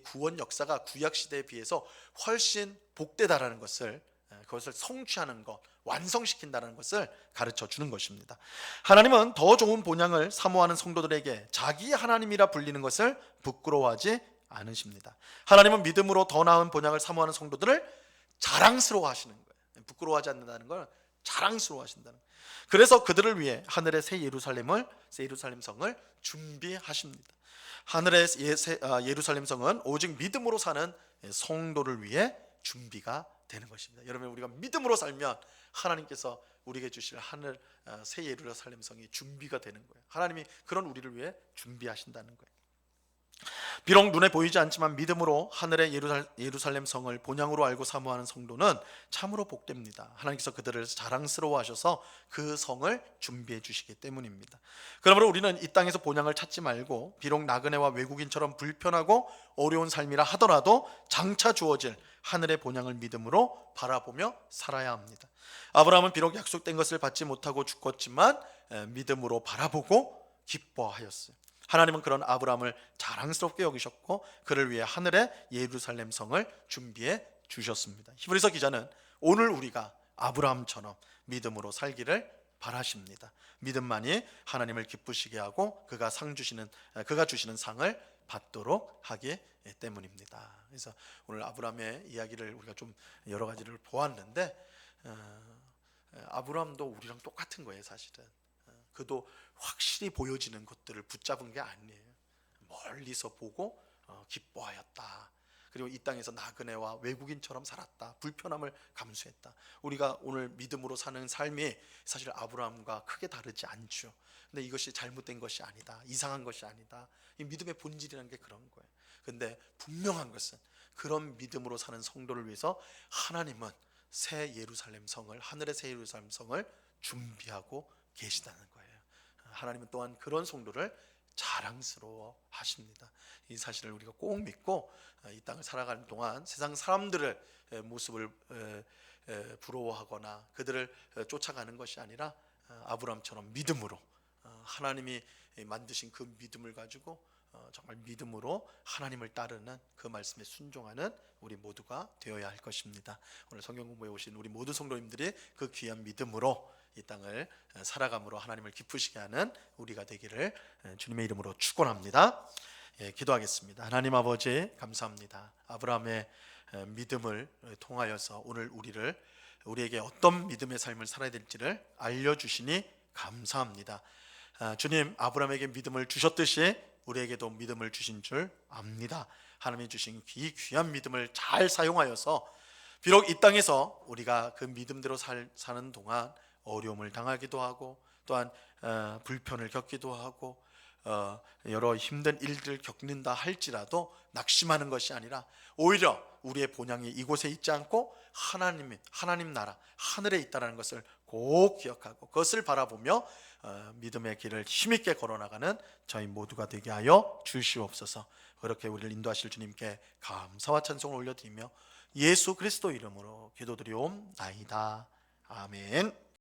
구원 역사가 구약 시대에 비해서 훨씬 복되다라는 것을, 그것을 성취하는 것, 완성시킨다는 것을 가르쳐 주는 것입니다. 하나님은 더 좋은 본향을 사모하는 성도들에게 자기 하나님이라 불리는 것을 부끄러워하지 않으십니다. 하나님은 믿음으로 더 나은 본향을 사모하는 성도들을 자랑스러워 하시는 거예요. 부끄러워하지 않는다는 걸 자랑스러워 하신다는 거예요. 그래서 그들을 위해 하늘의 새 예루살렘 성을 준비하십니다. 하늘의 예루살렘 성은 오직 믿음으로 사는 성도를 위해 준비가 되는 것입니다. 여러분, 우리가 믿음으로 살면 하나님께서 우리에게 주실 하늘 새 예루살렘 성이 준비가 되는 거예요. 하나님이 그런 우리를 위해 준비하신다는 거예요. 비록 눈에 보이지 않지만 믿음으로 하늘의 예루살렘 성을 본향으로 알고 사모하는 성도는 참으로 복됩니다. 하나님께서 그들을 자랑스러워하셔서 그 성을 준비해 주시기 때문입니다. 그러므로 우리는 이 땅에서 본향을 찾지 말고 비록 나그네와 외국인처럼 불편하고 어려운 삶이라 하더라도 장차 주어질 하늘의 본향을 믿음으로 바라보며 살아야 합니다. 아브라함은 비록 약속된 것을 받지 못하고 죽었지만 믿음으로 바라보고 기뻐하였어요. 하나님은 그런 아브라함을 자랑스럽게 여기셨고 그를 위해 하늘의 예루살렘 성을 준비해 주셨습니다. 히브리서 기자는 오늘 우리가 아브라함처럼 믿음으로 살기를 바라십니다. 믿음만이 하나님을 기쁘시게 하고 그가 주시는 상을 받도록 하기 때문입니다. 그래서 오늘 아브라함의 이야기를 우리가 좀 여러 가지를 보았는데, 아브라함도 우리랑 똑같은 거예요. 사실은 그도 확실히 보여지는 것들을 붙잡은 게 아니에요. 멀리서 보고 기뻐하였다. 그리고 이 땅에서 나그네와 외국인처럼 살았다. 불편함을 감수했다. 우리가 오늘 믿음으로 사는 삶이 사실 아브라함과 크게 다르지 않죠. 근데 이것이 잘못된 것이 아니다, 이상한 것이 아니다. 이 믿음의 본질이라는 게 그런 거예요. 근데 분명한 것은 그런 믿음으로 사는 성도를 위해서 하나님은 새 예루살렘 성을, 하늘의 새 예루살렘 성을 준비하고 계시다는 거예요. 하나님은 또한 그런 성도를 자랑스러워 하십니다. 이 사실을 우리가 꼭 믿고 이 땅을 살아가는 동안 세상 사람들의 모습을 부러워하거나 그들을 쫓아가는 것이 아니라 아브라함처럼 믿음으로 하나님이 만드신 그 믿음을 가지고 정말 믿음으로 하나님을 따르는 그 말씀에 순종하는 우리 모두가 되어야 할 것입니다. 오늘 성경 공부에 오신 우리 모두 성도님들이 그 귀한 믿음으로 이 땅을 살아감으로 하나님을 기쁘시게 하는 우리가 되기를 주님의 이름으로 축원합니다. 기도하겠습니다. 하나님 아버지 감사합니다. 아브라함의 믿음을 통하여서 오늘 우리에게 어떤 믿음의 삶을 살아야 될지를 알려주시니 감사합니다. 주님, 아브라함에게 믿음을 주셨듯이 우리에게도 믿음을 주신 줄 압니다. 하나님이 주신 이 귀한 믿음을 잘 사용하여서 비록 이 땅에서 우리가 그 믿음대로 사는 동안 어려움을 당하기도 하고 또한 불편을 겪기도 하고 여러 힘든 일들을 겪는다 할지라도 낙심하는 것이 아니라 오히려 우리의 본향이 이곳에 있지 않고 하나님 나라 하늘에 있다는 것을 꼭 기억하고 그것을 바라보며 믿음의 길을 힘있게 걸어나가는 저희 모두가 되게 하여 주시옵소서. 그렇게 우리를 인도하실 주님께 감사와 찬송을 올려드리며 예수 그리스도 이름으로 기도드리옵나이다. 아멘.